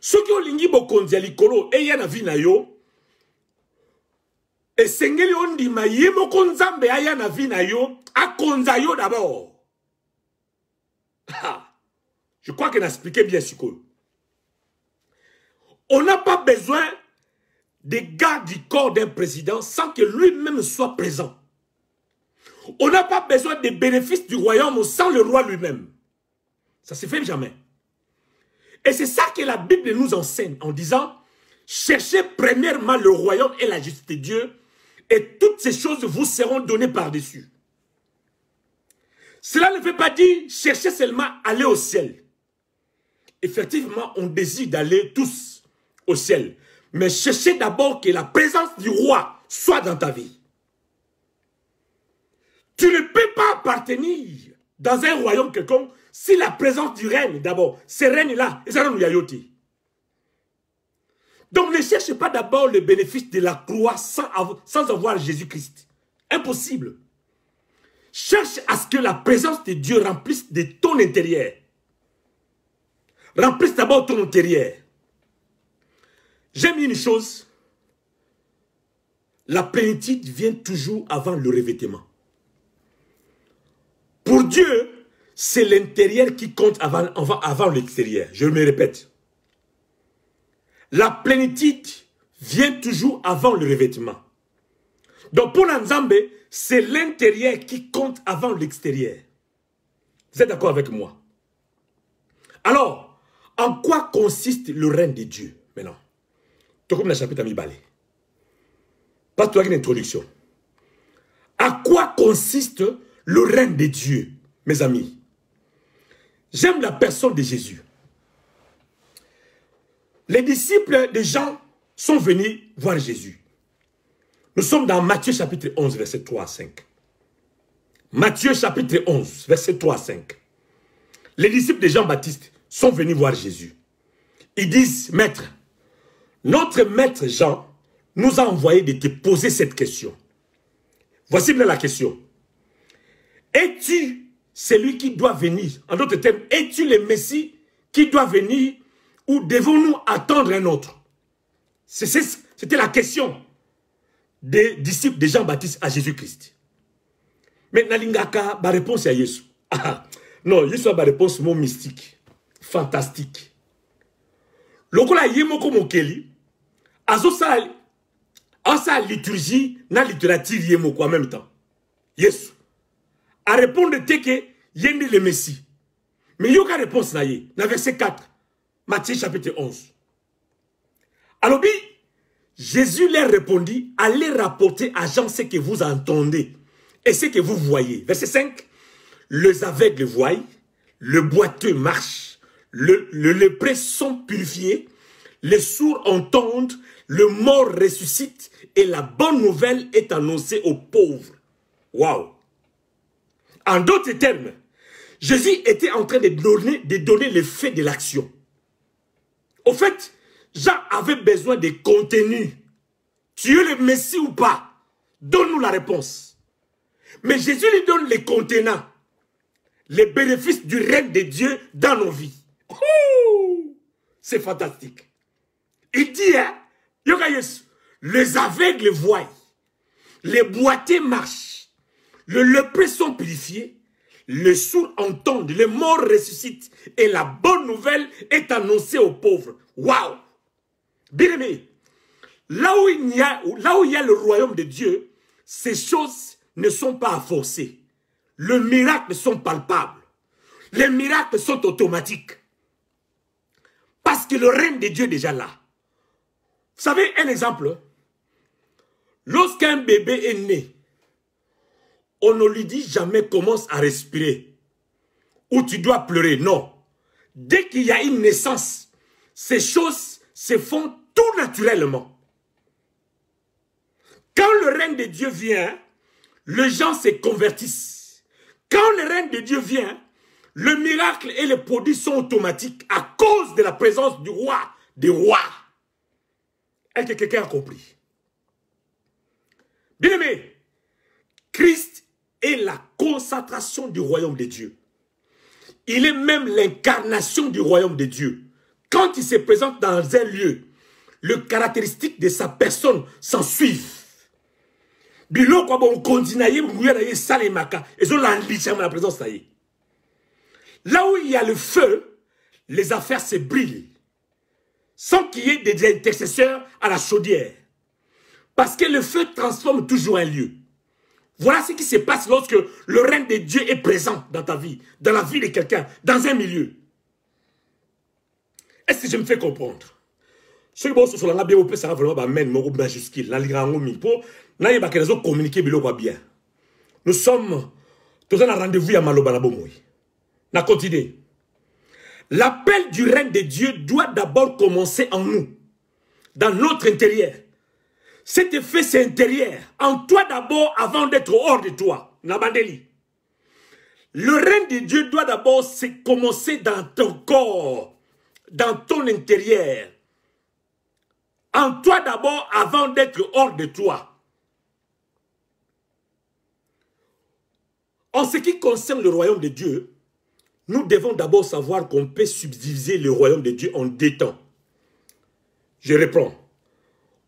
Ce qui olingi bokondi alikolo eya na vi na yo, esengeli ondima ye mokonzambe aya na vi na yo akonzayo d'abord. Je crois qu'elle a expliqué bien ce que. On n'a pas besoin des gardes du corps d'un président sans que lui-même soit présent. On n'a pas besoin des bénéfices du royaume sans le roi lui-même. Ça ne se fait jamais. Et c'est ça que la Bible nous enseigne en disant, cherchez premièrement le royaume et la justice de Dieu et toutes ces choses vous seront données par-dessus. Cela ne veut pas dire chercher seulement aller au ciel. Effectivement, on désire d'aller tous au ciel. Mais cherchez d'abord que la présence du roi soit dans ta vie. Tu ne peux pas appartenir dans un royaume quelconque, si la présence du règne, d'abord, ce règne-là, et ça nous yayoti. Donc ne cherchez pas d'abord le bénéfice de la croix sans avoir Jésus-Christ. Impossible. Cherche à ce que la présence de Dieu remplisse de ton intérieur. Remplisse d'abord ton intérieur. J'aime une chose. La plénitude vient toujours avant le revêtement. Pour Dieu, c'est l'intérieur qui compte avant l'extérieur. Je me répète. La plénitude vient toujours avant le revêtement. Donc pour Nzambe, c'est l'intérieur qui compte avant l'extérieur. Vous êtes d'accord avec moi? Alors, en quoi consiste le règne de Dieu maintenant? Tout comme le chapitre mi balé. Pas toi une introduction. À quoi consiste le règne de Dieu, mes amis? J'aime la personne de Jésus. Les disciples de Jean sont venus voir Jésus. Nous sommes dans Matthieu chapitre 11, verset 3 à 5. Matthieu chapitre 11, verset 3 à 5. Les disciples de Jean-Baptiste sont venus voir Jésus. Ils disent, Maître, notre maître Jean nous a envoyé de te poser cette question. Voici bien la question. Es-tu celui qui doit venir? En d'autres termes, es-tu le Messie qui doit venir ou devons-nous attendre un autre? C'était la question des disciples de Jean-Baptiste à Jésus-Christ. Mais Nalingaka, ma réponse est à Jésus. Non, Jésus a ma réponse mon mystique, fantastique. Lokola yemoko mokeli, azo sa liturgie, na littérature yemoko en même temps. Jésus. À répondre de que yendi le Messie. Mais yoka réponse na ye, na verset 4, Matthieu chapitre 11. Alors, Jésus leur répondit, allez rapporter à Jean ce que vous entendez et ce que vous voyez. Verset 5, les aveugles voient, le boiteux marche, le lépreux sont purifiés, les sourds entendent, le mort ressuscite et la bonne nouvelle est annoncée aux pauvres. Waouh! En d'autres termes, Jésus était en train de donner le fait de l'action. Au fait, Jean avait besoin de contenu. Tu es le Messie ou pas? Donne-nous la réponse. Mais Jésus lui donne les contenants, les bénéfices du règne de Dieu dans nos vies. C'est fantastique. Il dit, hein, les aveugles voient, les boiteux marchent, les lépreux sont purifiés, les sourds entendent, les morts ressuscitent et la bonne nouvelle est annoncée aux pauvres. Waouh! Bien aimé, là où il y a le royaume de Dieu, ces choses ne sont pas à forcer. Les miracles sont palpables. Les miracles sont automatiques. Parce que le règne de Dieu est déjà là. Vous savez, un exemple. Lorsqu'un bébé est né, on ne lui dit jamais commence à respirer. Ou tu dois pleurer. Non. Dès qu'il y a une naissance, ces choses se font tout naturellement. Quand le règne de Dieu vient, les gens se convertissent. Quand le règne de Dieu vient, le miracle et les produits sont automatiques à cause de la présence du roi, des rois. Est-ce que quelqu'un a compris? Bien aimé, Christ est la concentration du royaume de Dieu. Il est même l'incarnation du royaume de Dieu. Quand il se présente dans un lieu, les caractéristiques de sa personne s'en suivent. Là où il y a le feu, les affaires se brillent. Sans qu'il y ait des intercesseurs à la chaudière. Parce que le feu transforme toujours un lieu. Voilà ce qui se passe lorsque le règne de Dieu est présent dans ta vie, dans la vie de quelqu'un, dans un milieu. Est-ce que je me fais comprendre? Ce que sur la bien, ça va vraiment mettre mon majuscule, la ligne pour communiquer bien. Nous sommes tous en rendez-vous à Malobanabomoui. Na continue. L'appel du règne de Dieu doit d'abord commencer en nous, dans notre intérieur. Cet effet, c'est intérieur. En toi d'abord, avant d'être hors de toi. Nabandeli. Le règne de Dieu doit d'abord commencer dans ton corps, dans ton intérieur. En toi d'abord avant d'être hors de toi. En ce qui concerne le royaume de Dieu, nous devons d'abord savoir qu'on peut subdiviser le royaume de Dieu en 2 temps. Je reprends.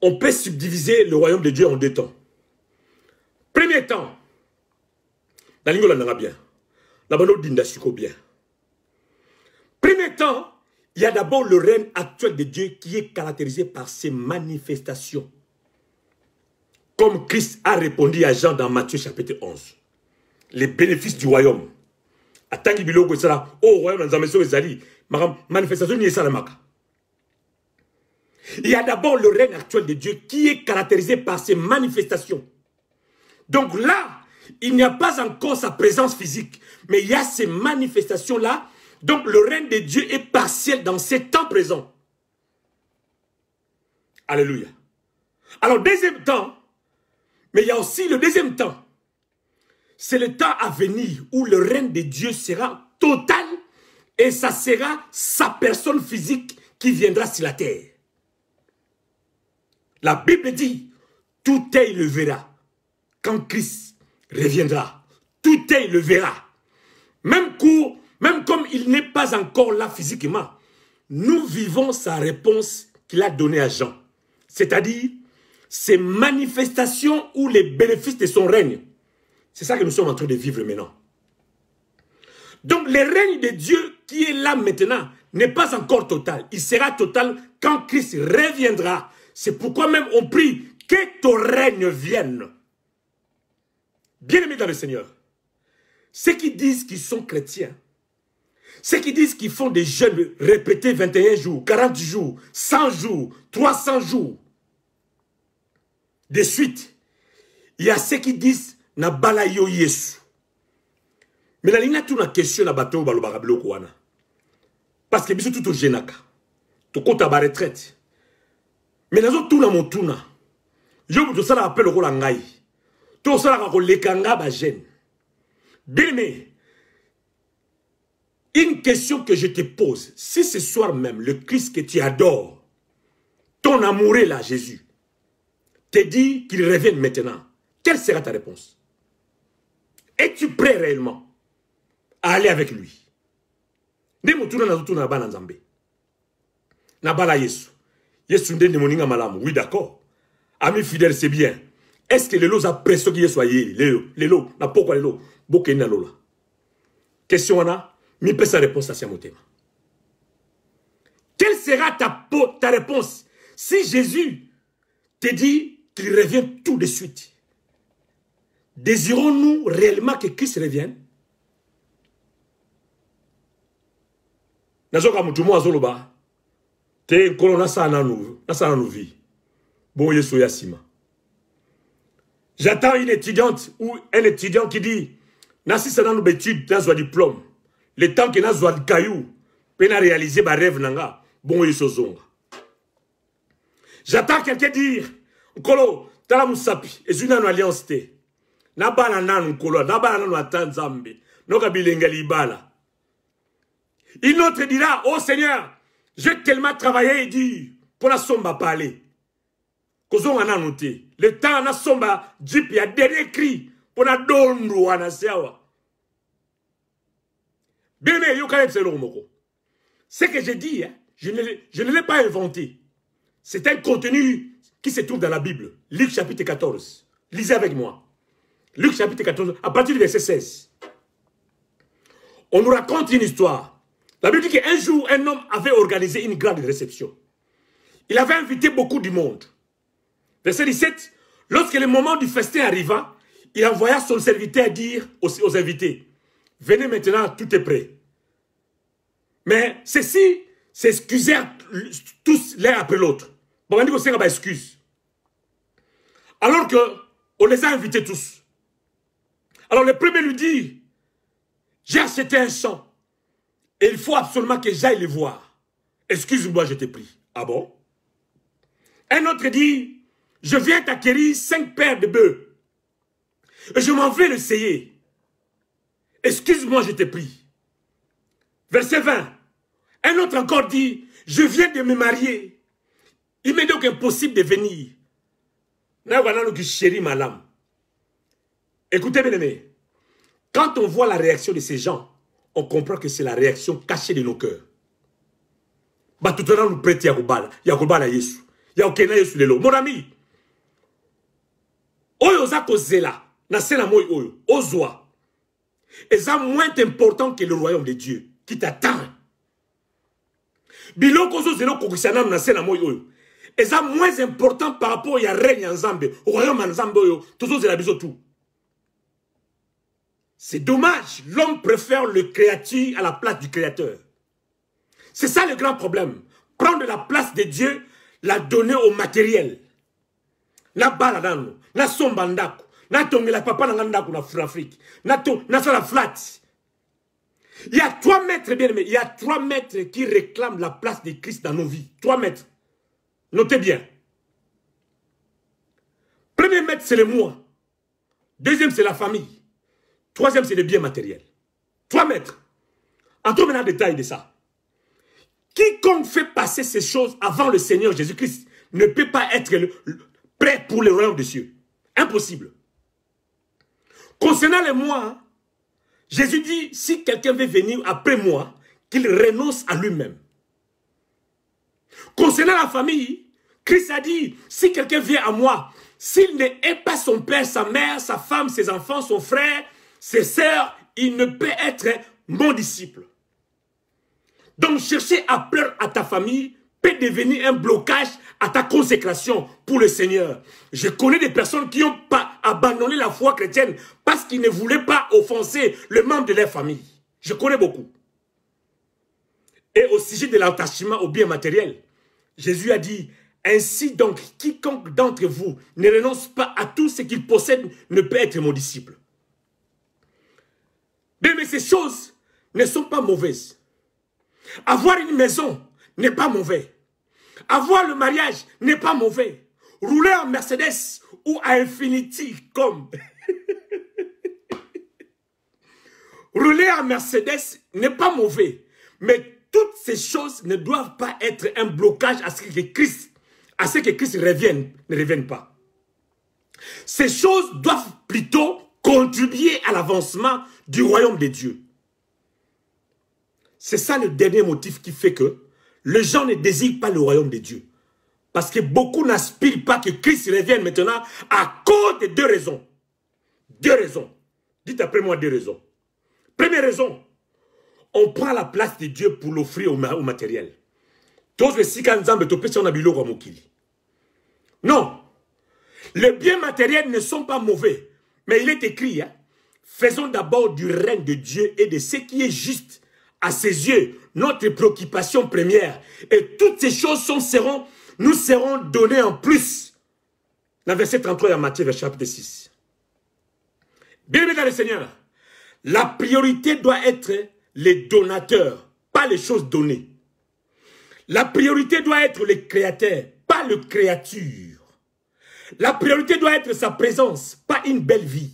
On peut subdiviser le royaume de Dieu en 2 temps. Premier temps, la ligne on bien. La bonne d'Indasiko bien. Premier temps, il y a d'abord le règne actuel de Dieu qui est caractérisé par ses manifestations. Comme Christ a répondu à Jean dans Matthieu chapitre 11. Les bénéfices du royaume. Il y a d'abord le règne actuel de Dieu qui est caractérisé par ses manifestations. Donc là, il n'y a pas encore sa présence physique, mais il y a ces manifestations-là. Donc le règne de Dieu est partiel dans ces temps présents. Alléluia. Alors deuxième temps, mais il y a aussi le deuxième temps. C'est le temps à venir où le règne de Dieu sera total et ça sera sa personne physique qui viendra sur la terre. La Bible dit, tout œil le verra quand Christ reviendra. Tout œil le verra. Même comme il n'est pas encore là physiquement, nous vivons sa réponse qu'il a donnée à Jean. C'est-à-dire, ces manifestations ou les bénéfices de son règne. C'est ça que nous sommes en train de vivre maintenant. Donc, le règne de Dieu qui est là maintenant n'est pas encore total. Il sera total quand Christ reviendra. C'est pourquoi même on prie que ton règne vienne. Bien-aimés dans le Seigneur, ceux qui disent qu'ils sont chrétiens, ceux qui disent qu'ils font des jeûnes répétés 21 jours, 40 jours, 100 jours, 300 jours, de suite, il y a ceux qui disent na bala yo Yesu. Mais la ligne a une question na bateau balo barablo kwana. Parce que biso tout au genaka. To kota ba retraite. Mais nazo tout na montuna. Yo buto sala appel ko la ngai. To sala ko lekanga ba jeune. Bien aimé. Une question que je te pose. Si ce soir même, le Christ que tu adores, ton amoureux là, Jésus, te dit qu'il revienne maintenant, quelle sera ta réponse? Es-tu prêt réellement à aller avec lui? Oui, d'accord. Ami fidèle, c'est bien. Est-ce que les lots a pression qui soit les lots, n'a pas quoi les lots, beaucoup na lola. Question wana, mi peut sa réponse à ce thème. Quelle sera ta réponse si Jésus te dit qu'il revient tout de suite? Désirons-nous réellement que Christ revienne? Nazoka mutumo azoloba te nkolo nasana nous vie. Bon yeso yasima. J'attends une étudiante ou un étudiant qui dit nasi sana nous étude dans un diplôme. Le temps que na zwa caillou pena réaliser ba rêve nanga bon yeso zonga. J'attends quelqu'un dire nkolo tala musapi ezuna no alliance te. Na bana nanu nkolo na bana nanu atanzambe noka bilenga libala. Une autre dira, oh Seigneur, j'ai tellement travaillé et dit, pour la somba parler. Kozon a noté. Le temps na somba, jip y a dernier cri, pour la dondo a sewa. Bien, mais yo quand moko. Ce que j'ai dit, hein, je ne l'ai pas inventé. C'est un contenu qui se trouve dans la Bible. Luc chapitre 14. Lisez avec moi. Luc chapitre 14, à partir du verset 16. On nous raconte une histoire. La Bible dit qu'un jour, un homme avait organisé une grande réception. Il avait invité beaucoup du monde. Verset 17, lorsque le moment du festin arriva, il envoya son serviteur dire aux invités, venez maintenant, tout est prêt. Mais ceux-ci s'excusèrent tous l'un après l'autre. Bon, on dit qu'on pas excuse. Alors qu'on les a invités tous. Alors le premier lui dit, j'ai acheté un champ. Et il faut absolument que j'aille les voir. Excuse-moi, je t'ai pris. Ah bon? Un autre dit, je viens t'acquérir 5 paires de bœufs. Et je m'en vais l'essayer. excuse-moi, je te prie. Verset 20. Un autre encore dit, je viens de me marier. Il m'est donc impossible de venir. Chéri, ma lame. Écoutez, bien aimé. Quand on voit la réaction de ces gens, on comprend que c'est la réaction cachée de nos cœurs. Bah, tout le temps, nous prêtons Yakobala Yesu. Yakokena Yesu lelo. Mon ami, Oyo Zako Zela, Nasena Moy Oyo, Ozwa, est moins important que le royaume de Dieu qui t'attend. Biloko Zelo Kokusanam Nasena Moy Oyo. Et ça moins important par rapport à règne en Zambé, au royaume en Zambé, tout ça, c'est tout. C'est dommage, l'homme préfère le créature à la place du créateur. C'est ça le grand problème. Prendre la place de Dieu, la donner au matériel. Na baladano, na sombandako, na tongela papa na ngandako na Afrique, na sala flat. Il y a 3 maîtres, bien aimés, il y a 3 maîtres qui réclament la place de Christ dans nos vies. 3 maîtres. Notez bien. Premier maître, c'est le moi. Deuxième, c'est la famille. Troisième, c'est le bien matériel. 3 maîtres. Entrons maintenant en détail de ça. Quiconque fait passer ces choses avant le Seigneur Jésus-Christ ne peut pas être prêt pour le royaume des cieux. Impossible. Concernant les moi, Jésus dit, si quelqu'un veut venir après moi, qu'il renonce à lui-même. Concernant la famille, Christ a dit, si quelqu'un vient à moi, s'il n'est pas son père, sa mère, sa femme, ses enfants, son frère, ses sœurs, il ne peut être mon disciple. Donc chercher à plaire à ta famille peut devenir un blocage à ta consécration pour le Seigneur. Je connais des personnes qui ont pas abandonné la foi chrétienne parce qu'ils ne voulaient pas offenser le membre de leur famille. Je connais beaucoup. Et au sujet de l'attachement au bien matériel, Jésus a dit, ainsi donc, quiconque d'entre vous ne renonce pas à tout ce qu'il possède ne peut être mon disciple. Mais ces choses ne sont pas mauvaises. Avoir une maison n'est pas mauvais. Avoir le mariage n'est pas mauvais. Rouler en Mercedes ou à Infinity comme... Rouler en Mercedes n'est pas mauvais. Mais toutes ces choses ne doivent pas être un blocage à ce que Christ revienne, ne revienne pas. Ces choses doivent plutôt contribuer à l'avancement du royaume de Dieu. C'est ça le dernier motif qui fait que les gens ne désirent pas le royaume de Dieu. Parce que beaucoup n'aspirent pas que Christ revienne maintenant à cause de 2 raisons. 2 raisons. Dites après moi 2 raisons. Première raison, on prend la place de Dieu pour l'offrir au matériel. Non. Les biens matériels ne sont pas mauvais. Mais il est écrit, hein, faisons d'abord du règne de Dieu et de ce qui est juste à ses yeux, notre préoccupation première. Et toutes ces choses nous seront données en plus. Dans verset 33 de Matthieu, chapitre 6. Bien-aimés dans le Seigneur, la priorité doit être les donateurs, pas les choses données. La priorité doit être le créateur, pas le créature. La priorité doit être sa présence, pas une belle vie.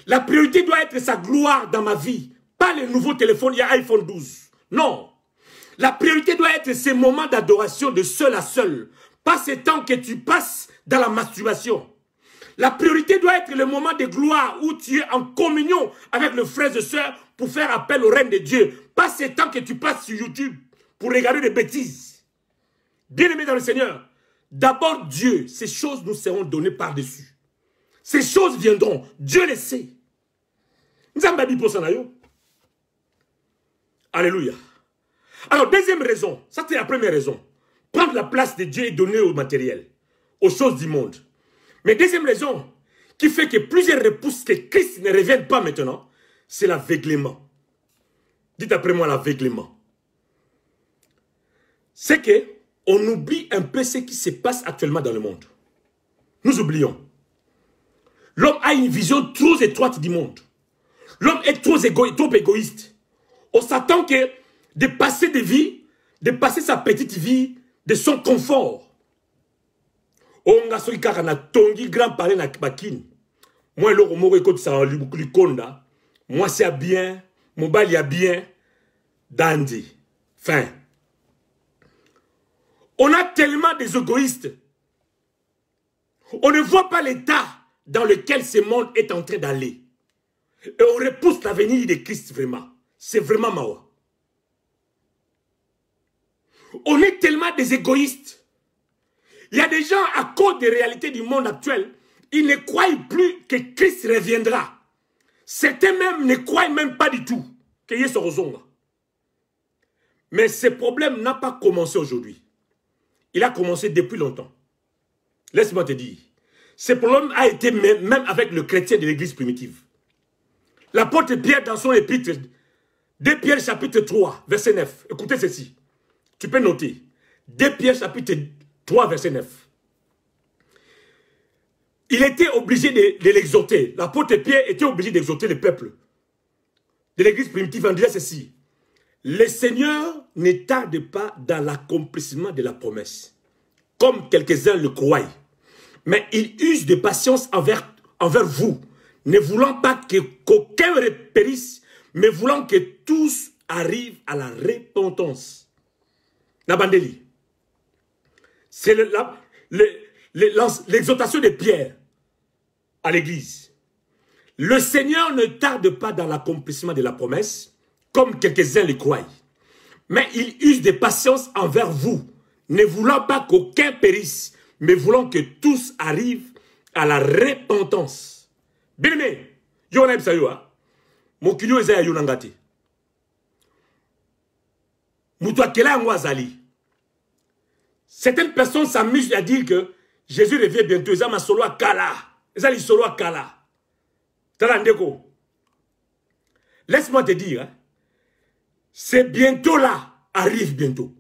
La priorité doit être sa gloire dans ma vie, pas le nouveau téléphone, il y a iPhone 12. Non. La priorité doit être ces moments d'adoration de seul à seul, pas ces temps que tu passes dans la masturbation. La priorité doit être le moment de gloire où tu es en communion avec le frère et sœur pour faire appel au règne de Dieu. Pas ces temps que tu passes sur YouTube pour regarder des bêtises. Bien-aimés dans le Seigneur, d'abord Dieu, ces choses nous seront données par-dessus. Ces choses viendront, Dieu les sait. Alléluia. Alors, deuxième raison, ça c'est la première raison. Prendre la place de Dieu et donner au matériel, aux choses du monde. Mais deuxième raison, qui fait que plusieurs repousses que Christ ne revienne pas maintenant, c'est l'aveuglement. Dites après moi l'aveuglement. C'est que on oublie un peu ce qui se passe actuellement dans le monde. Nous oublions. L'homme a une vision trop étroite du monde. L'homme est trop égoïste. On s'attend que de passer des vies, de passer sa petite vie, de son confort. On a soki kaka na tongi grand palais na bakini. Moi l'oko moko ekoti sa likonda Moi, c'est bien. Mon bal, il y a bien. Dandy. Fin. On a tellement des égoïstes. On ne voit pas l'état dans lequel ce monde est en train d'aller. Et on repousse l'avenir de Christ vraiment. C'est vraiment mawa. On est tellement des égoïstes. Il y a des gens, à cause des réalités du monde actuel, ils ne croient plus que Christ reviendra. Certains même ne croient même pas du tout que Yesu Rozonga. Mais ce problème n'a pas commencé aujourd'hui. Il a commencé depuis longtemps. Laisse-moi te dire. Ce problème a été même avec le chrétien de l'église primitive. L'apôtre Pierre dans son épître, 2 Pierre chapitre 3, verset 9. Écoutez ceci. Tu peux noter. 2 Pierre chapitre 3, verset 9. Il était obligé de l'exhorter. L'apôtre Pierre était obligé d'exhorter le peuple de l'église primitive en disant ceci. Le Seigneur ne tarde pas dans l'accomplissement de la promesse, comme quelques-uns le croient. Mais il use de patience envers vous, ne voulant pas qu'aucun périsse, mais voulant que tous arrivent à la repentance. Nabandeli. C'est l'exhortation de Pierre à l'église. Le Seigneur ne tarde pas dans l'accomplissement de la promesse, comme quelques-uns le croient. Mais il use de patience envers vous, ne voulant pas qu'aucun périsse, mais voulant que tous arrivent à la repentance. Bien-aimé, yo na ibsa yo ha. Mon kinyo eza yo nangati. Mutu akela yango azali. Certaines personnes s'amusent à dire que Jésus revient bientôt. Eza ma solo akala. Eza li solo akala. Tala ndeko. Laisse-moi te dire, hein, c'est bientôt là, arrive bientôt.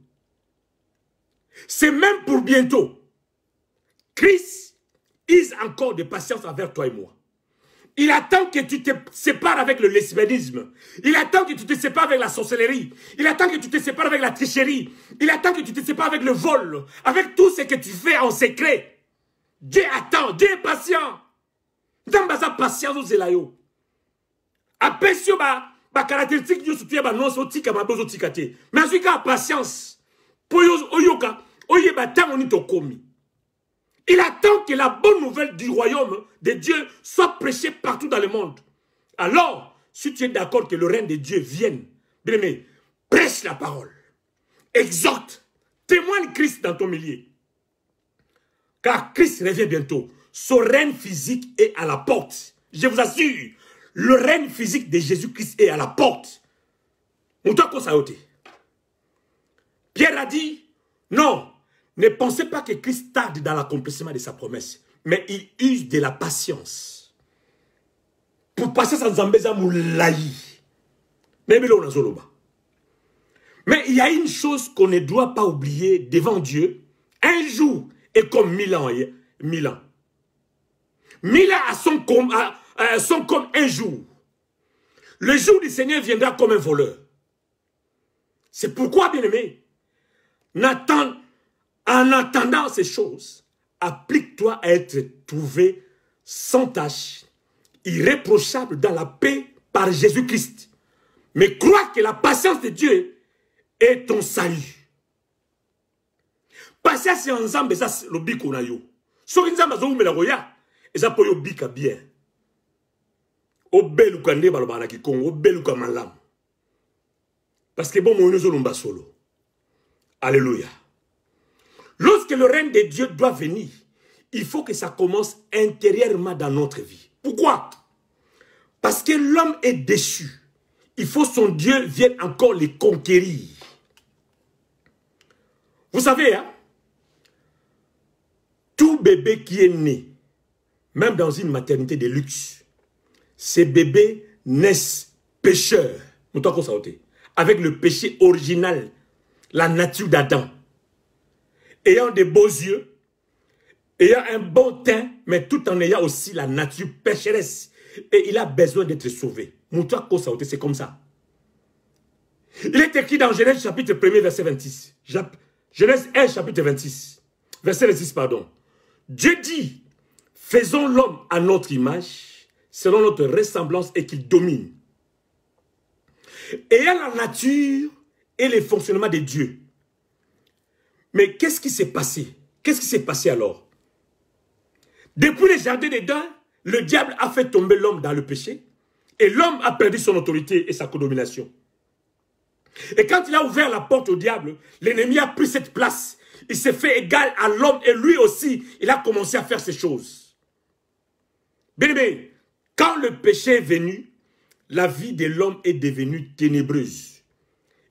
C'est même pour bientôt. Christ use encore de patience envers toi et moi. Il attend que tu te sépares avec le lesbianisme. Il attend que tu te sépares avec la sorcellerie. Il attend que tu te sépares avec la tricherie. Il attend que tu te sépares avec le vol. Avec tout ce que tu fais en secret. Dieu attend. Dieu est patient. Dans sa patience, c'est là. Après, si ba caractéristique yo soutien ba non so tika mabozo tikate. Mais ensuite ka patience. Pour oyoka, oyeba tango ni to komi. Il attend que la bonne nouvelle du royaume de Dieu soit prêchée partout dans le monde. Alors, si tu es d'accord que le règne de Dieu vienne, bien aimé, prêche la parole. Exhorte. Témoigne Christ dans ton milieu. Car Christ revient bientôt. Son règne physique est à la porte. Je vous assure. Le règne physique de Jésus-Christ est à la porte. On doit constater. Pierre a dit, non, ne pensez pas que Christ tarde dans l'accomplissement de sa promesse, mais il use de la patience. Pour passer sans zambeza moulaï. Mais il y a une chose qu'on ne doit pas oublier devant Dieu. Un jour est comme 1000 ans. 1000 ans. 1000 ans sont comme un jour. Le jour du Seigneur viendra comme un voleur. C'est pourquoi, bien-aimé, en attendant ces choses, applique-toi à être trouvé sans tache, irréprochable dans la paix par Jésus-Christ. Mais crois que la patience de Dieu est ton salut. Patience ensemble, c'est le biko na yo. So nzamba zo umela goya, eza po yo bika bien. Obeluka nde balobana ki Congo, obeluka malam. Parce que bon mon zolumba solo. Alléluia. Lorsque le règne de Dieu doit venir, il faut que ça commence intérieurement dans notre vie. Pourquoi? Parce que l'homme est déchu. Il faut que son Dieu vienne encore les conquérir. Vous savez, hein, tout bébé qui est né, même dans une maternité de luxe, ces bébés naissent pécheurs, avec le péché original, la nature d'Adam. Ayant de beaux yeux, ayant un bon teint, mais tout en ayant aussi la nature pécheresse. Et il a besoin d'être sauvé. C'est comme ça. Il est écrit dans Genèse chapitre 1, verset 26. Genèse 1, chapitre 26. Verset 26, pardon. Dieu dit, faisons l'homme à notre image, selon notre ressemblance et qu'il domine. ayant la nature et les fonctionnements de Dieu. Mais qu'est-ce qui s'est passé? Qu'est-ce qui s'est passé alors? Depuis le jardin d'Éden, le diable a fait tomber l'homme dans le péché et l'homme a perdu son autorité et sa codomination. Et quand il a ouvert la porte au diable, l'ennemi a pris cette place. Il s'est fait égal à l'homme et lui aussi, il a commencé à faire ces choses. Bien aimé, quand le péché est venu, la vie de l'homme est devenue ténébreuse.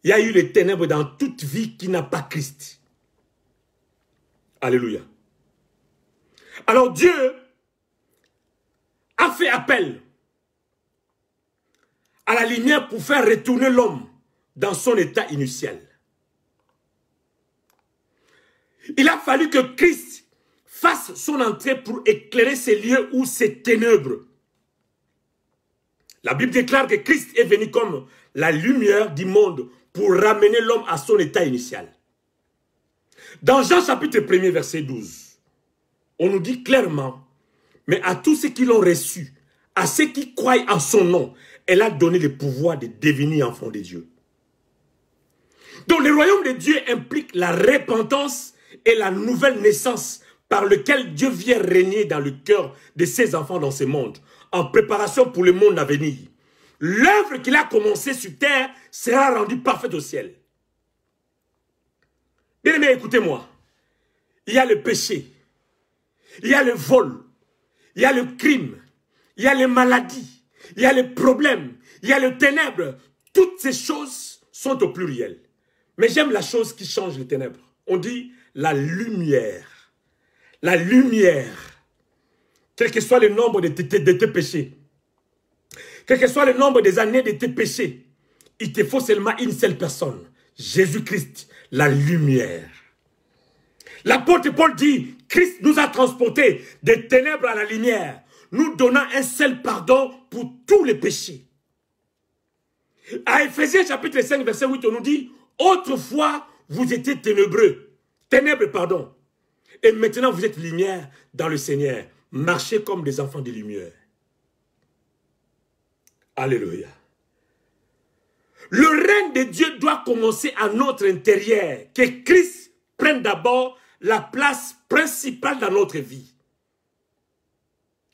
Il y a eu les ténèbres dans toute vie qui n'a pas Christ. Alléluia. Alors Dieu a fait appel à la lumière pour faire retourner l'homme dans son état initial. Il a fallu que Christ fasse son entrée pour éclairer ces lieux où ces ténèbres. La Bible déclare que Christ est venu comme la lumière du monde pour ramener l'homme à son état initial. Dans Jean chapitre 1er verset 12, on nous dit clairement, mais à tous ceux qui l'ont reçu, à ceux qui croient en son nom, elle a donné le pouvoir de devenir enfant de Dieu. Donc le royaume de Dieu implique la repentance et la nouvelle naissance par lequel Dieu vient régner dans le cœur de ses enfants dans ce monde, en préparation pour le monde à venir. L'œuvre qu'il a commencée sur terre sera rendue parfaite au ciel. Bien aimé, écoutez-moi. Il y a le péché, il y a le vol, il y a le crime, il y a les maladies, il y a les problèmes, il y a le ténèbre. Toutes ces choses sont au pluriel. Mais j'aime la chose qui change les ténèbres. On dit la lumière. La lumière. Quel que soit le nombre de tes péchés, quel que soit le nombre des années de tes péchés, il te faut seulement une seule personne. Jésus-Christ, la lumière. L'apôtre Paul dit, Christ nous a transportés des ténèbres à la lumière, nous donnant un seul pardon pour tous les péchés. À Éphésiens chapitre 5, verset 8, on nous dit, autrefois, vous étiez ténèbres, pardon. Et maintenant, vous êtes lumière dans le Seigneur. Marchez comme des enfants de lumière. Alléluia. Le règne de Dieu doit commencer à notre intérieur. Que Christ prenne d'abord la place principale dans notre vie.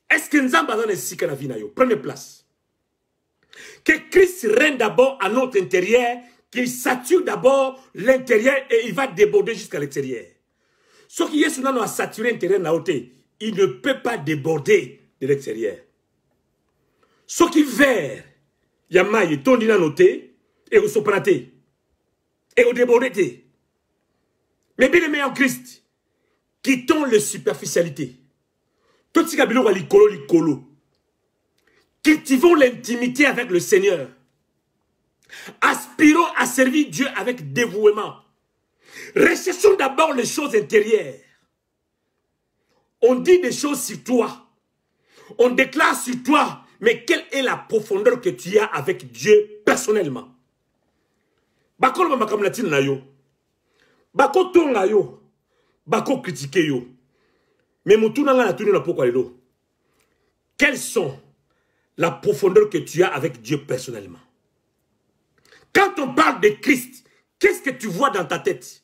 Est-ce que nous avons besoin de ce que la vie n'a eu? Première place. Que Christ règne d'abord à notre intérieur, qu'il sature d'abord l'intérieur et il va déborder jusqu'à l'extérieur. Ce qui est souvent à saturer l'intérieur, il ne peut pas déborder de l'extérieur. Ce qui vert, il y a maille, ton dina noté, et au sopraté, et au débordé. Mais bien aimé en Christ, quittons les superficialités. Tout ce qui est l'icolo. Cultivons l'intimité avec le Seigneur. Aspirons à servir Dieu avec dévouement. Recherchons d'abord les choses intérieures. On dit des choses sur toi. On déclare sur toi. Mais quelle est la profondeur que tu as avec Dieu personnellement? Bako lo makam latin na yo. Bako tonga yo. Bako critiquer yo. Mais mutuna nga na tunu na poko lelo. Quelles sont la profondeur que tu as avec Dieu personnellement? Quand on parle de Christ, qu'est-ce que tu vois dans ta tête?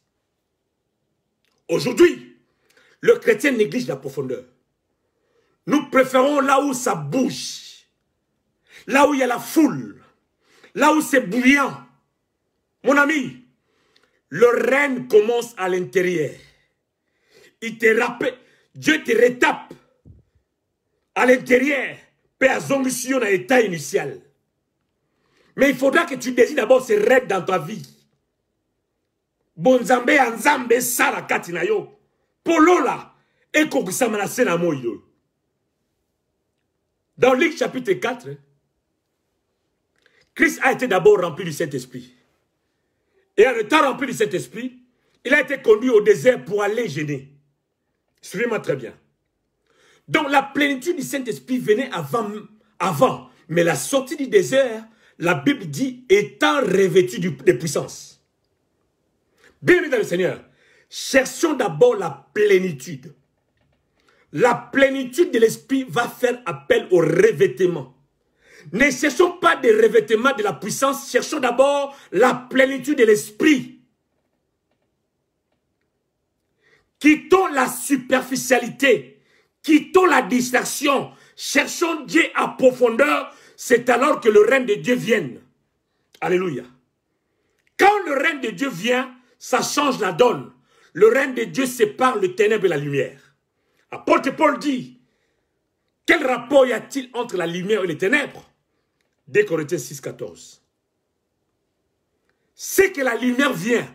Aujourd'hui, le chrétien néglige la profondeur. Nous préférons là où ça bouge. Là où il y a la foule, là où c'est bouillant. Mon ami, le règne commence à l'intérieur. Il te rappelle, Dieu te retape à l'intérieur, Père Zongusion à l'état initial. Mais il faudra que tu désires d'abord ces règles dans ta vie. Bonzambe anzambe sala katinayo. Polola et kokusamana sena moyo. Dans Luc chapitre 4, Christ a été d'abord rempli du Saint-Esprit. Et en étant rempli du Saint-Esprit, il a été conduit au désert pour aller jeûner. Suivez-moi très bien. Donc la plénitude du Saint-Esprit venait avant. Mais la sortie du désert, la Bible dit, étant revêtu de puissance. Bien-aimés dans le Seigneur, cherchons d'abord la plénitude. La plénitude de l'Esprit va faire appel au revêtement. Ne cherchons pas des revêtements de la puissance, cherchons d'abord la plénitude de l'esprit. Quittons la superficialité, quittons la distraction, cherchons Dieu à profondeur, c'est alors que le règne de Dieu vienne. Alléluia. Quand le règne de Dieu vient, ça change la donne. Le règne de Dieu sépare le ténèbre et la lumière. Apôtre Paul dit, quel rapport y a-t-il entre la lumière et les ténèbres? 2 Corinthiens 6, 14. C'est que la lumière vient.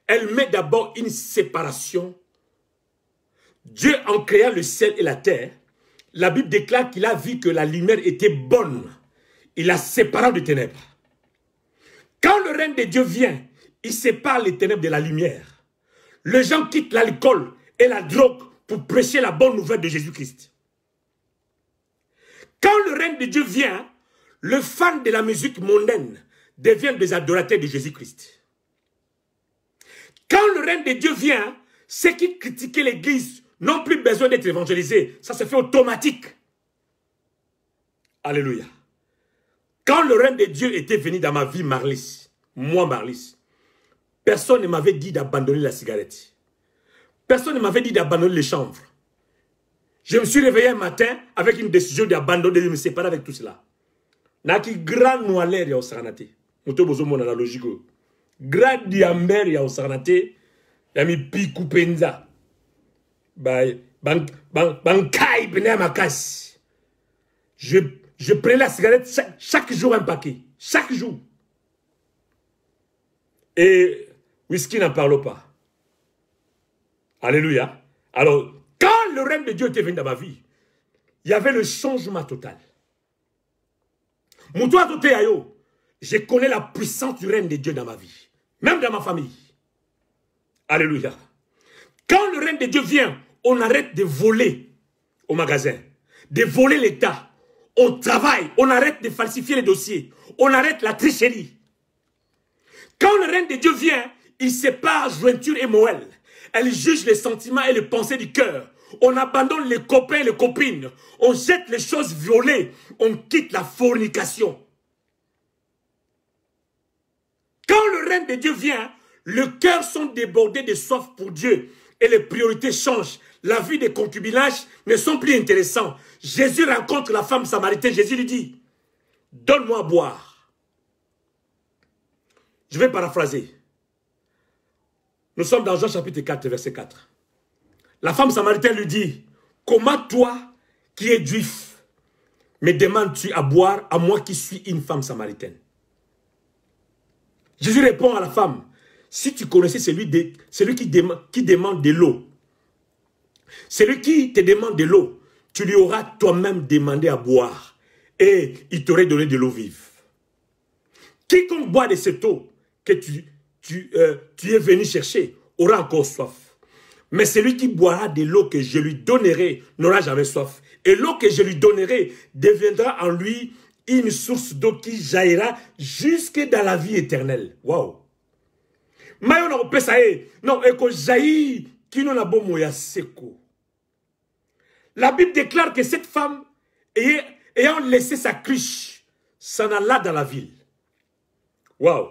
Elle met d'abord une séparation. Dieu, en créant le ciel et la terre, la Bible déclare qu'il a vu que la lumière était bonne. Il la sépara des ténèbres. Quand le règne de Dieu vient, il sépare les ténèbres de la lumière. Les gens quittent l'alcool et la drogue pour prêcher la bonne nouvelle de Jésus-Christ. Quand le règne de Dieu vient, le fan de la musique mondaine devient des adorateurs de Jésus-Christ. Quand le règne de Dieu vient, ceux qui critiquaient l'Église n'ont plus besoin d'être évangélisés. Ça se fait automatique. Alléluia. Quand le règne de Dieu était venu dans ma vie, Marlis, moi Marlis, personne ne m'avait dit d'abandonner la cigarette. Personne ne m'avait dit d'abandonner les chanvres. Je me suis réveillé un matin avec une décision d'abandonner, de me séparer avec tout cela. Naki grand noaler ya osaranate. Moto bozo mona la logique. Grand diamber ya osaranate. Ya mi piku penza. Bankai bene makasi. Je prenais la cigarette chaque jour un paquet. Chaque jour. Et whisky n'en parle pas. Alléluia. Alors, quand le règne de Dieu était venu dans ma vie, il y avait le changement total. Je connais la puissance du règne de Dieu dans ma vie. Même dans ma famille. Alléluia. Quand le règne de Dieu vient, on arrête de voler au magasin. De voler l'État. On travaille. On arrête de falsifier les dossiers. On arrête la tricherie. Quand le règne de Dieu vient, il sépare jointure et moelle. Elle juge les sentiments et les pensées du cœur. On abandonne les copains et les copines. On jette les choses violées. On quitte la fornication. Quand le règne de Dieu vient, le cœur sont débordés de soif pour Dieu. Et les priorités changent. La vie des concubinages ne sont plus intéressants. Jésus rencontre la femme samaritaine. Jésus lui dit, donne-moi à boire. Je vais paraphraser. Nous sommes dans Jean chapitre 4, verset 4. La femme samaritaine lui dit, comment toi, qui es juif, me demandes-tu à boire à moi qui suis une femme samaritaine? Jésus répond à la femme, si tu connaissais celui qui demande de l'eau, celui qui te demande de l'eau, tu lui auras toi-même demandé à boire et il t'aurait donné de l'eau vive. Quiconque boit de cette eau que tu es venu chercher aura encore soif. Mais celui qui boira de l'eau que je lui donnerai n'aura jamais soif. Et l'eau que je lui donnerai deviendra en lui une source d'eau qui jaillira jusque dans la vie éternelle. Waouh! Non, la Bible déclare que cette femme, ayant laissé sa cruche, s'en alla dans la ville. Waouh!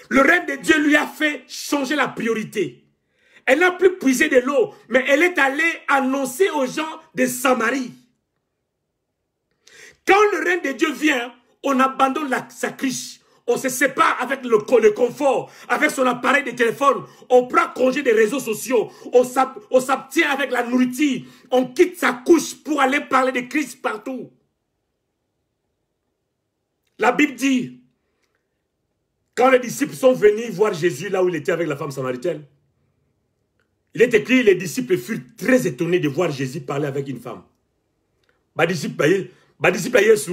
Le règne de Dieu lui a fait changer la priorité. Elle n'a plus puisé de l'eau, mais elle est allée annoncer aux gens de Samarie. Quand le règne de Dieu vient, on abandonne sa cruche. On se sépare avec le confort, avec son appareil de téléphone. On prend congé des réseaux sociaux. On s'abstient avec la nourriture. On quitte sa couche pour aller parler de Christ partout. La Bible dit, quand les disciples sont venus voir Jésus là où il était avec la femme samaritaine, il est écrit, les disciples furent très étonnés de voir Jésus parler avec une femme. Les disciples Yesu,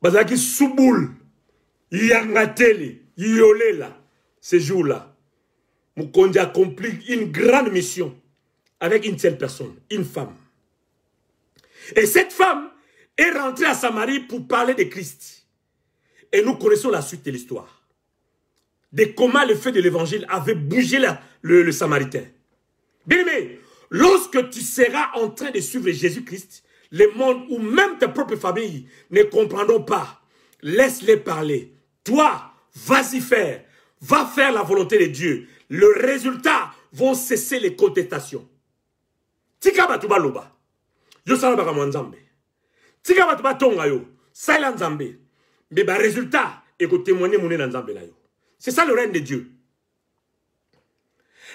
bazaki souboul, yangateli, yolela, ce jour-là, Mukonji a accompli une grande mission avec une seule personne, une femme. Et cette femme est rentrée à Samarie pour parler de Christ. Et nous connaissons la suite de l'histoire. De comment le fait de l'évangile avait bougé le Samaritain. Bien aimé, lorsque tu seras en train de suivre Jésus-Christ, le monde ou même ta propre famille ne comprendront pas, laisse-les parler. Toi, vas-y faire. Va faire la volonté de Dieu. Le résultat vont cesser les contestations. Tika batuba loba. Yo sala baka mwanzambe. Tika batuba tonga yo. Saila nzambe. Mais bah résultat, et que témoigner mon nzambe na yo. C'est ça le règne de Dieu.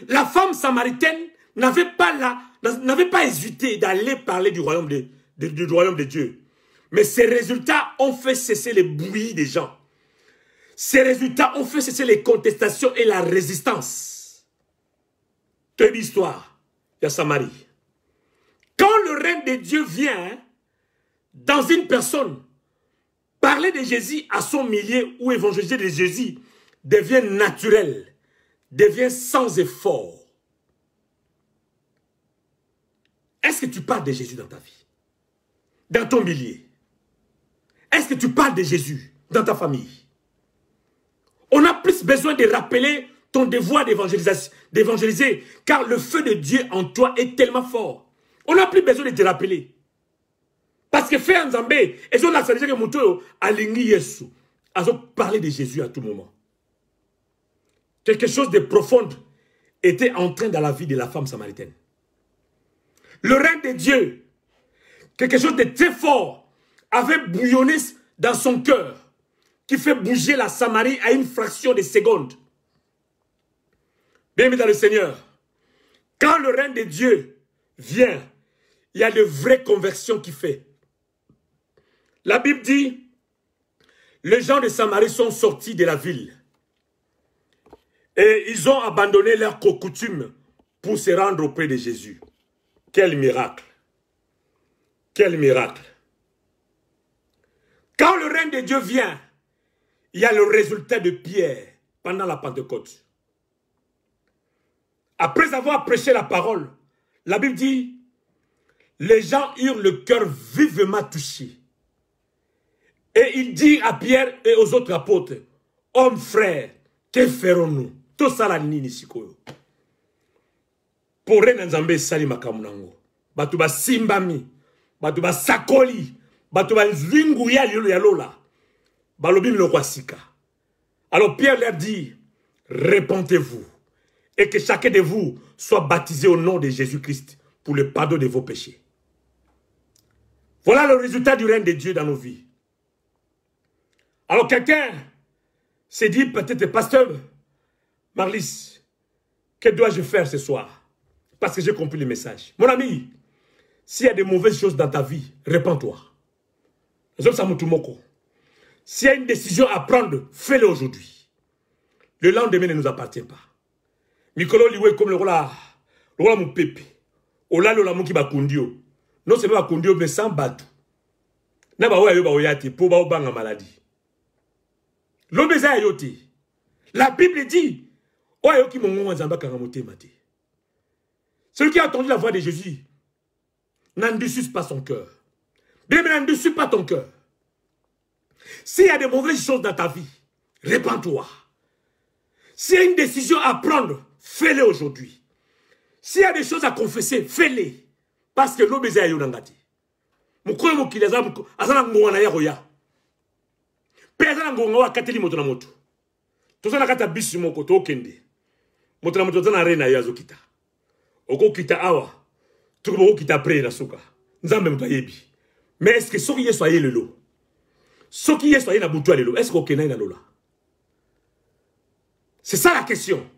La femme samaritaine n'avait pas hésité d'aller parler du royaume de Dieu. Mais ces résultats ont fait cesser les bruits des gens. Ces résultats ont fait cesser les contestations et la résistance. C'est l'histoire de Samarie. Quand le règne de Dieu vient dans une personne, parler de Jésus à son milieu ou évangéliser de Jésus devient naturel, devient sans effort. Est-ce que tu parles de Jésus dans ta vie? Dans ton milieu? Est-ce que tu parles de Jésus dans ta famille? On a plus besoin de rappeler ton devoir d'évangéliser, car le feu de Dieu en toi est tellement fort. On n'a plus besoin de te rappeler. Parce que faire un zambé, et on a dit que Mouto a lingi Yesu, a parlé de Jésus à tout moment. Quelque chose de profond était en train dans la vie de la femme samaritaine. Le règne de Dieu, quelque chose de très fort, avait bouillonné dans son cœur, qui fait bouger la Samarie à une fraction de seconde. Bien-aimés dans le Seigneur, quand le règne de Dieu vient, il y a de vraies conversions qui fait. La Bible dit, les gens de Samarie sont sortis de la ville et ils ont abandonné leurs coutumes pour se rendre auprès de Jésus. Quel miracle! Quel miracle! Quand le règne de Dieu vient, il y a le résultat de Pierre pendant la Pentecôte. Après avoir prêché la parole, la Bible dit, les gens eurent le cœur vivement touché. Et il dit à Pierre et aux autres apôtres, hommes frères, que ferons-nous? Tout ça la nini sikoyo. Pour René Nzambe sali makamunango. Batuba simbami, batuba sakoli, batuba zwingu ya lola. Alors Pierre leur dit, répentez-vous et que chacun de vous soit baptisé au nom de Jésus-Christ pour le pardon de vos péchés. Voilà le résultat du règne de Dieu dans nos vies. Alors quelqu'un s'est dit peut-être, pasteur Marlis, que dois-je faire ce soir? Parce que j'ai compris le message. Mon ami, s'il y a de mauvaises choses dans ta vie, répands-toi. S'il y a une décision à prendre, fais-le aujourd'hui. Le lendemain ne nous appartient pas. Mikolo liwe comme le roi mon pépé. Ola lola muki bakundio. Non c'est pas bakundio mais sans batu. Na ba oya yo ba oyati po ba obanga maladie. L'obéza yote. La Bible dit oya yo ki mongo nzamba kanga motema te. Celui qui a entendu la voix de Jésus n'endurcis pas son cœur. Bien, mais n'endurcis pas ton cœur. S'il y a de mauvaises choses dans ta vie, répands-toi. S'il y a une décision à prendre, fais-le aujourd'hui. S'il y a des choses à confesser, fais-les. Parce que l'obézé a yonangati. Moukoyo mokili azana ngwana ya roya. Pe azana ngwana wa kateli moto na moto. Tozana kata bisu moko to kende. Moto na moto zana rena ya zokita. Oko kita awa. Tuko kita pre na suka. Nzambe mutayebi. Mais est-ce que soki yeso aye lelo? Soki yeso aye na butu lelo, est-ce qu'on kenai na lola? C'est ça la question.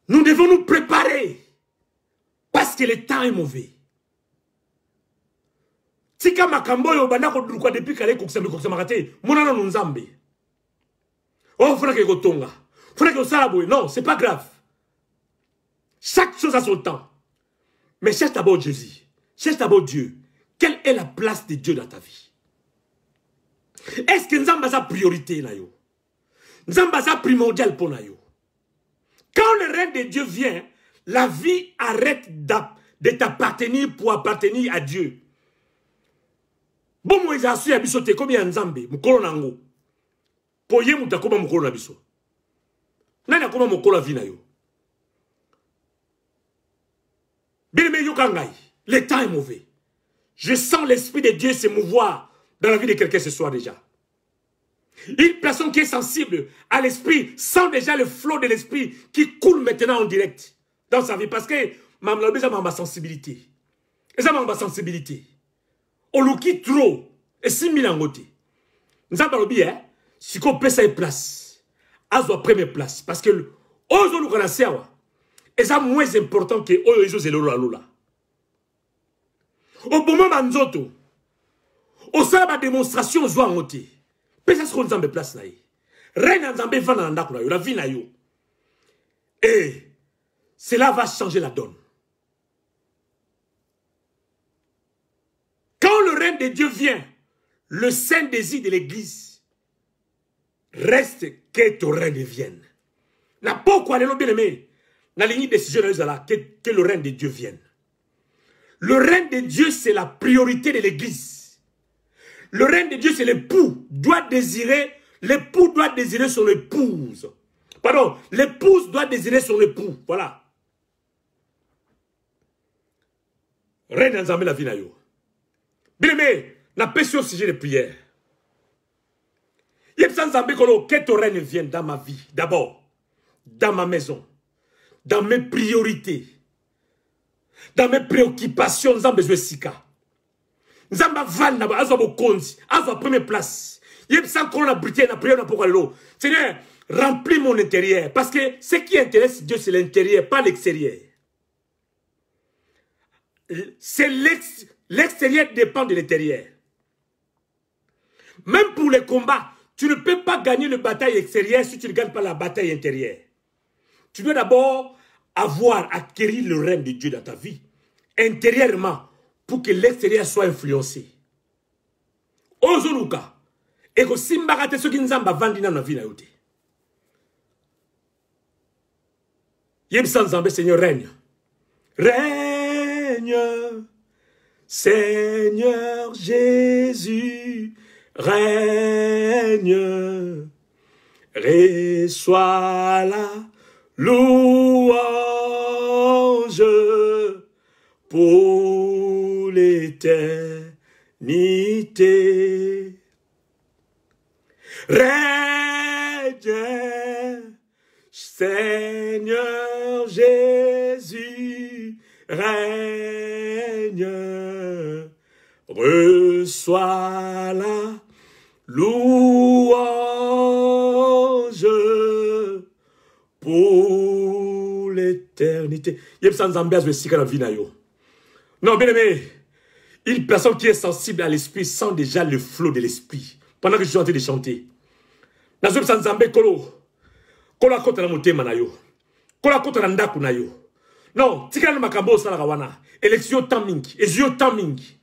Nous devons nous préparer. Parce que le temps est mauvais. Tika makambo yo banda ko dulukwa depuis kale ko makate, monana no nzambe. Oh, faudra que gotonga. Faudra que ça boy. Non, c'est pas grave. Chaque chose a son temps. Mais cherche d'abord Jésus. Cherche d'abord Dieu. Quelle est la place de Dieu dans ta vie? Est-ce que nzamba sa priorité na yo? Nzamba sa primordial pour na yo? Quand le règne de Dieu vient, la vie arrête de t'appartenir pour appartenir à Dieu. Bon, moi, j'ai assuré à biso te comme ya nzambe, mukolo nango. Poye mutakoma mukolo na biso. Nani akoma mukolo vi na yo? Bien, mais yo kangai. Le temps est mauvais. Je sens l'Esprit de Dieu se mouvoir dans la vie de quelqu'un ce soir déjà. Une personne qui est sensible à l'Esprit sent déjà le flot de l'Esprit qui coule maintenant en direct dans sa vie. Parce que ma sensibilité. Et ça m'a sensibilité. Oluki trop. Et 6 000 en côté. Nous avons dit, si on peut ça place, à la première place. Parce que eux nous connaissent, et ça moins important que eux ils ont lola. Au moment où nous au sein de la démonstration, nous avons dit, peut-être qu'on nous a place là. Rien n'a pas la vie na yo. Et cela va changer la donne. Quand le règne de Dieu vient, le saint désir de l'église reste que ton règne vienne. N'a pas quoi les bien aimé. La ligne de décision que le règne de Dieu vienne. Le règne de Dieu, c'est la priorité de l'église. Le règne de Dieu, c'est l'époux. L'époux doit désirer son épouse. Pardon, l'épouse doit désirer son époux. Voilà. Règne ensemble la vie na yo. Bien aimé, n'a pas sur le sujet de prière. Il y a que ton règne vienne dans ma vie. D'abord, dans ma maison, dans mes priorités, dans mes préoccupations, nous avons besoin de Sika. Nous avons besoin de première place. Il y a besoin de prière pour aller. Seigneur, remplis mon intérieur. Parce que ce qui intéresse Dieu, c'est l'intérieur, pas l'extérieur. L'extérieur dépend de l'intérieur. Même pour les combats, tu ne peux pas gagner la bataille extérieure si tu ne gagnes pas la bataille intérieure. Tu dois d'abord acquérir le règne de Dieu dans ta vie, intérieurement, pour que l'extérieur soit influencé. Ozoluka, et que si mbagate ce qui nous a vendu dans la vie, Yem sans Zambé, Seigneur, règne. Règne, Seigneur Jésus, règne, reçois la louange pour l'éternité. Règne, Seigneur Jésus, règne, reçois la louange pour l'éternité. Non, bien aimé, une personne qui est sensible à l'esprit sent déjà le flot de l'esprit. Pendant que je suis en train de chanter. Kola kota na motema na yo. Kola kota na ndaku na yo. Non, tikana makambo salaka wana. Élection tamingi, ezio tamingi.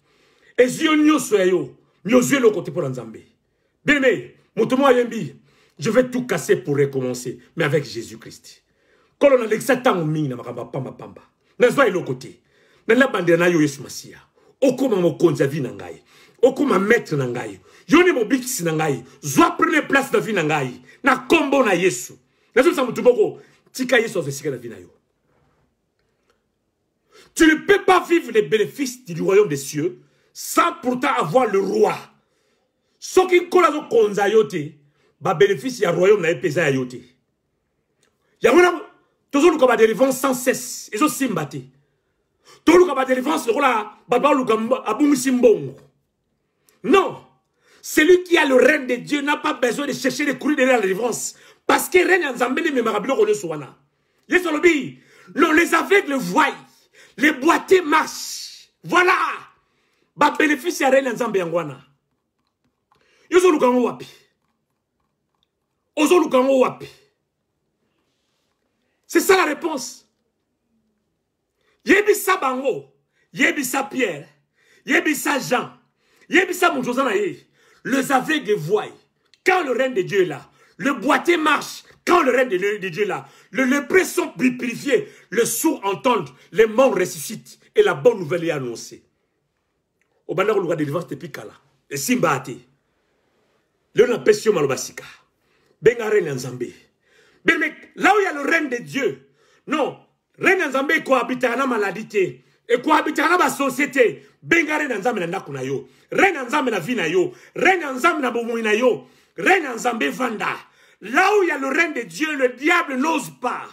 Ezio nyoso ya yo. Nyozue lo kote pour Nzambe. Bien aimé, motomo yembi, je vais tout casser pour recommencer, mais avec Jésus-Christ. Kolo na lexa tango mingi na makamba pamba pamba. Nazwa ilo kote. Na la bandera na yo Yesu Masia. Okoma mokonza vi na ngai. Okoma maître na ngai. Yoni mo bikisi na ngai. Zwa première place na vi na ngai. Na kombo na Yesu. Tu ne peux pas vivre les bénéfices du royaume des cieux sans pourtant avoir le roi. Ce qui est le bénéfice du royaume n'est pas yote. Il y a toujours une délivrance sans cesse. Ils ont simbaté. Toujours une délivrance, non. Celui qui a le règne de Dieu n'a pas besoin de chercher les courir derrière la délivrance. Parce que règne en Zambé, mais marabilo qu'on le soit. Non, les aveugles voient, les boîtiers marchent. Voilà. Bah bénéfice à règne en Zambé angwana. Yozo lukango wapi. Ozo lukango wapi. C'est ça la réponse. Yebisa bango, yebisa Pierre, yebisa Jean, yebisa Moujozanaye. Les aveugles voient. Quand le règne de Dieu est là, le boîtier marche. Quand le règne de Dieu est là, les lépreux sont purifiés, les sourds entendent, les morts ressuscitent et la bonne nouvelle est annoncée. Au bandar de délivrance depuis Kala, et Simbate, le napesio malobasika, benga règne en Zambé. Mais là où il y a le règne de Dieu, non, règne en Zambé cohabite à la maladie, Et cohabiter dans la société. Bengare nanzambe na ndako na yo. Re nanzambe na vie na yo. Re nanzambe na bomoi na yo. Re nanzambe vanda. Là où il y a le règne de Dieu, le diable n'ose pas.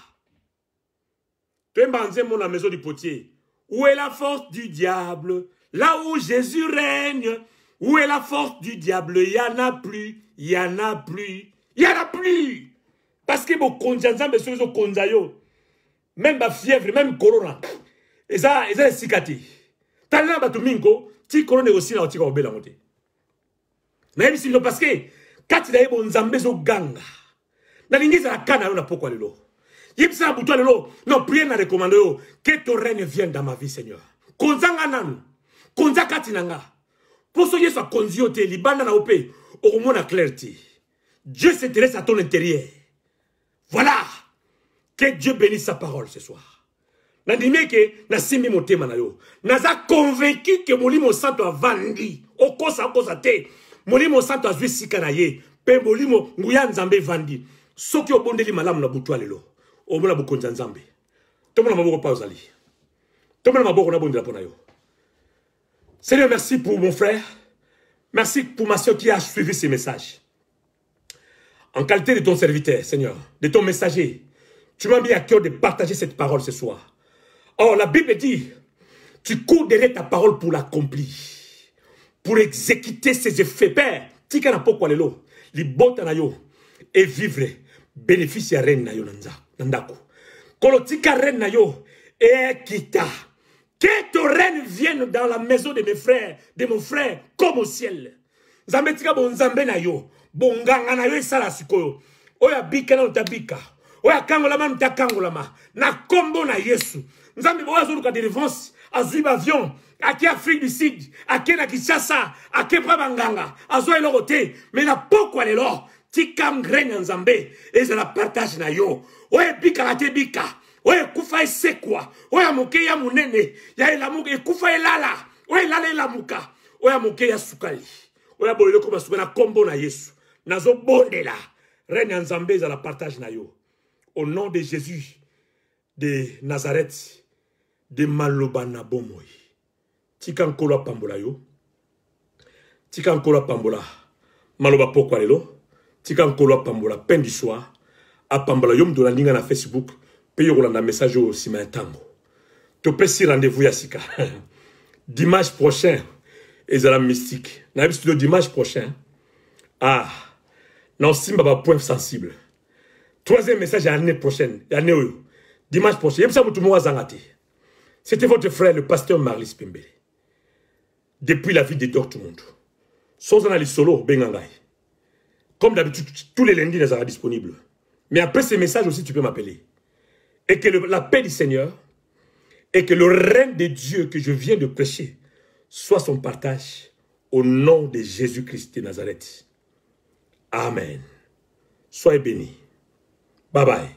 Tu es dans la maison du potier. Où est la force du diable? Là où Jésus règne. Où est la force du diable? Il n'y en a plus. Il n'y en a plus. Il n'y en a plus. Parce que vos konjanzambe sont les konzayo. Même la fièvre, même corona. Et ça, c'est sikati. Talent batu mingo, ti corona aussi na otika obela ngote. Même si parce que quand il y a bon nzambe zo ganga. Na lingiza la kana na pokwa lelo. Yipsa buto lelo, non prier na recommande yo que ton règne vienne dans ma vie Seigneur. Konzanga nanu. Konza kati nanga. Pour ce Yesu konzio te libanda na ope, au moins la clarté. Dieu s'intéresse à ton intérieur. Voilà. Que Dieu bénisse sa parole ce soir. Nandimé que na simi motema na yo. Naza convaincu que molimo santo a vandi. Okosa te. Molimo santo a zwi sika na ye. Pe molimo nguya nzambe vandi. Soki obondeli malamu na butu alelo. Omona bukonza nzambe. Tomona maboko pa ozali. Tomona maboko na bondela pona yo. Seigneur, merci pour mon frère. Merci pour ma soeur qui a suivi ces messages. En qualité de ton serviteur, Seigneur, de ton messager, tu m'as mis à cœur de partager cette parole ce soir. Or, la Bible dit, tu cours derrière ta parole pour l'accomplir, pour exécuter ses effets. Père, tika na pokwa lelo, li bota na yo, et vivre, bénéfice ya reine na yo nandako. Kolo tika reine na yo, et kita. Que ton règne vienne dans la maison de mes frères, de mon frère, comme au ciel. Nzambe tika bon nzambe na yo, bonganga na yo esala sikoyo. Oya bika na utabika. Oya kangolama nuta kangolama. Na kombo na Yesu. Nzambe boya zolu ka délivrance. Azui avion. Ake Afrique du Sud. Ake na Kinshasa. Ake pa banganga. Azoi eloko te. Mais na pokwa lelo. Tikam grenya nzambe. Eza la partage na yo. Oya bika na te bika. Oya kufa esekwa. Oya moke ya munene. Ya elamuka. Ekufa elala. Oya elala elamuka. Oya moke ya sukali. Oya boyelo koma sukali na kombo na Yesu. Nazo bondela. Reine nzambe za la partage na yo. Au nom de Jésus de Nazareth, de Malobana Bomoy. Tika nkolo pambola yo. Tika nkolo pambola. Maloba pokwa lelo. Tika nkolo pambola peine du soir. A pambola yom do la linga na Facebook. Pe yokolanda message au sima tango. To pesi rendez-vous ya sika. Dimanche prochain, ezala mystique. Na estudio dimanche prochain. Ah, non simba ba point sensible. Troisième message l'année prochaine, dimanche prochain. C'était votre frère, le pasteur Marlis Pembele. Depuis la vie de Dortmund. Sans analyse solo, Bengangai. Comme d'habitude, tous les lundis, ils sont disponibles. Mais après ces messages aussi, tu peux m'appeler. Et que la paix du Seigneur et que le règne de Dieu que je viens de prêcher soit son partage au nom de Jésus-Christ de Nazareth. Amen. Soyez bénis. Bye bye.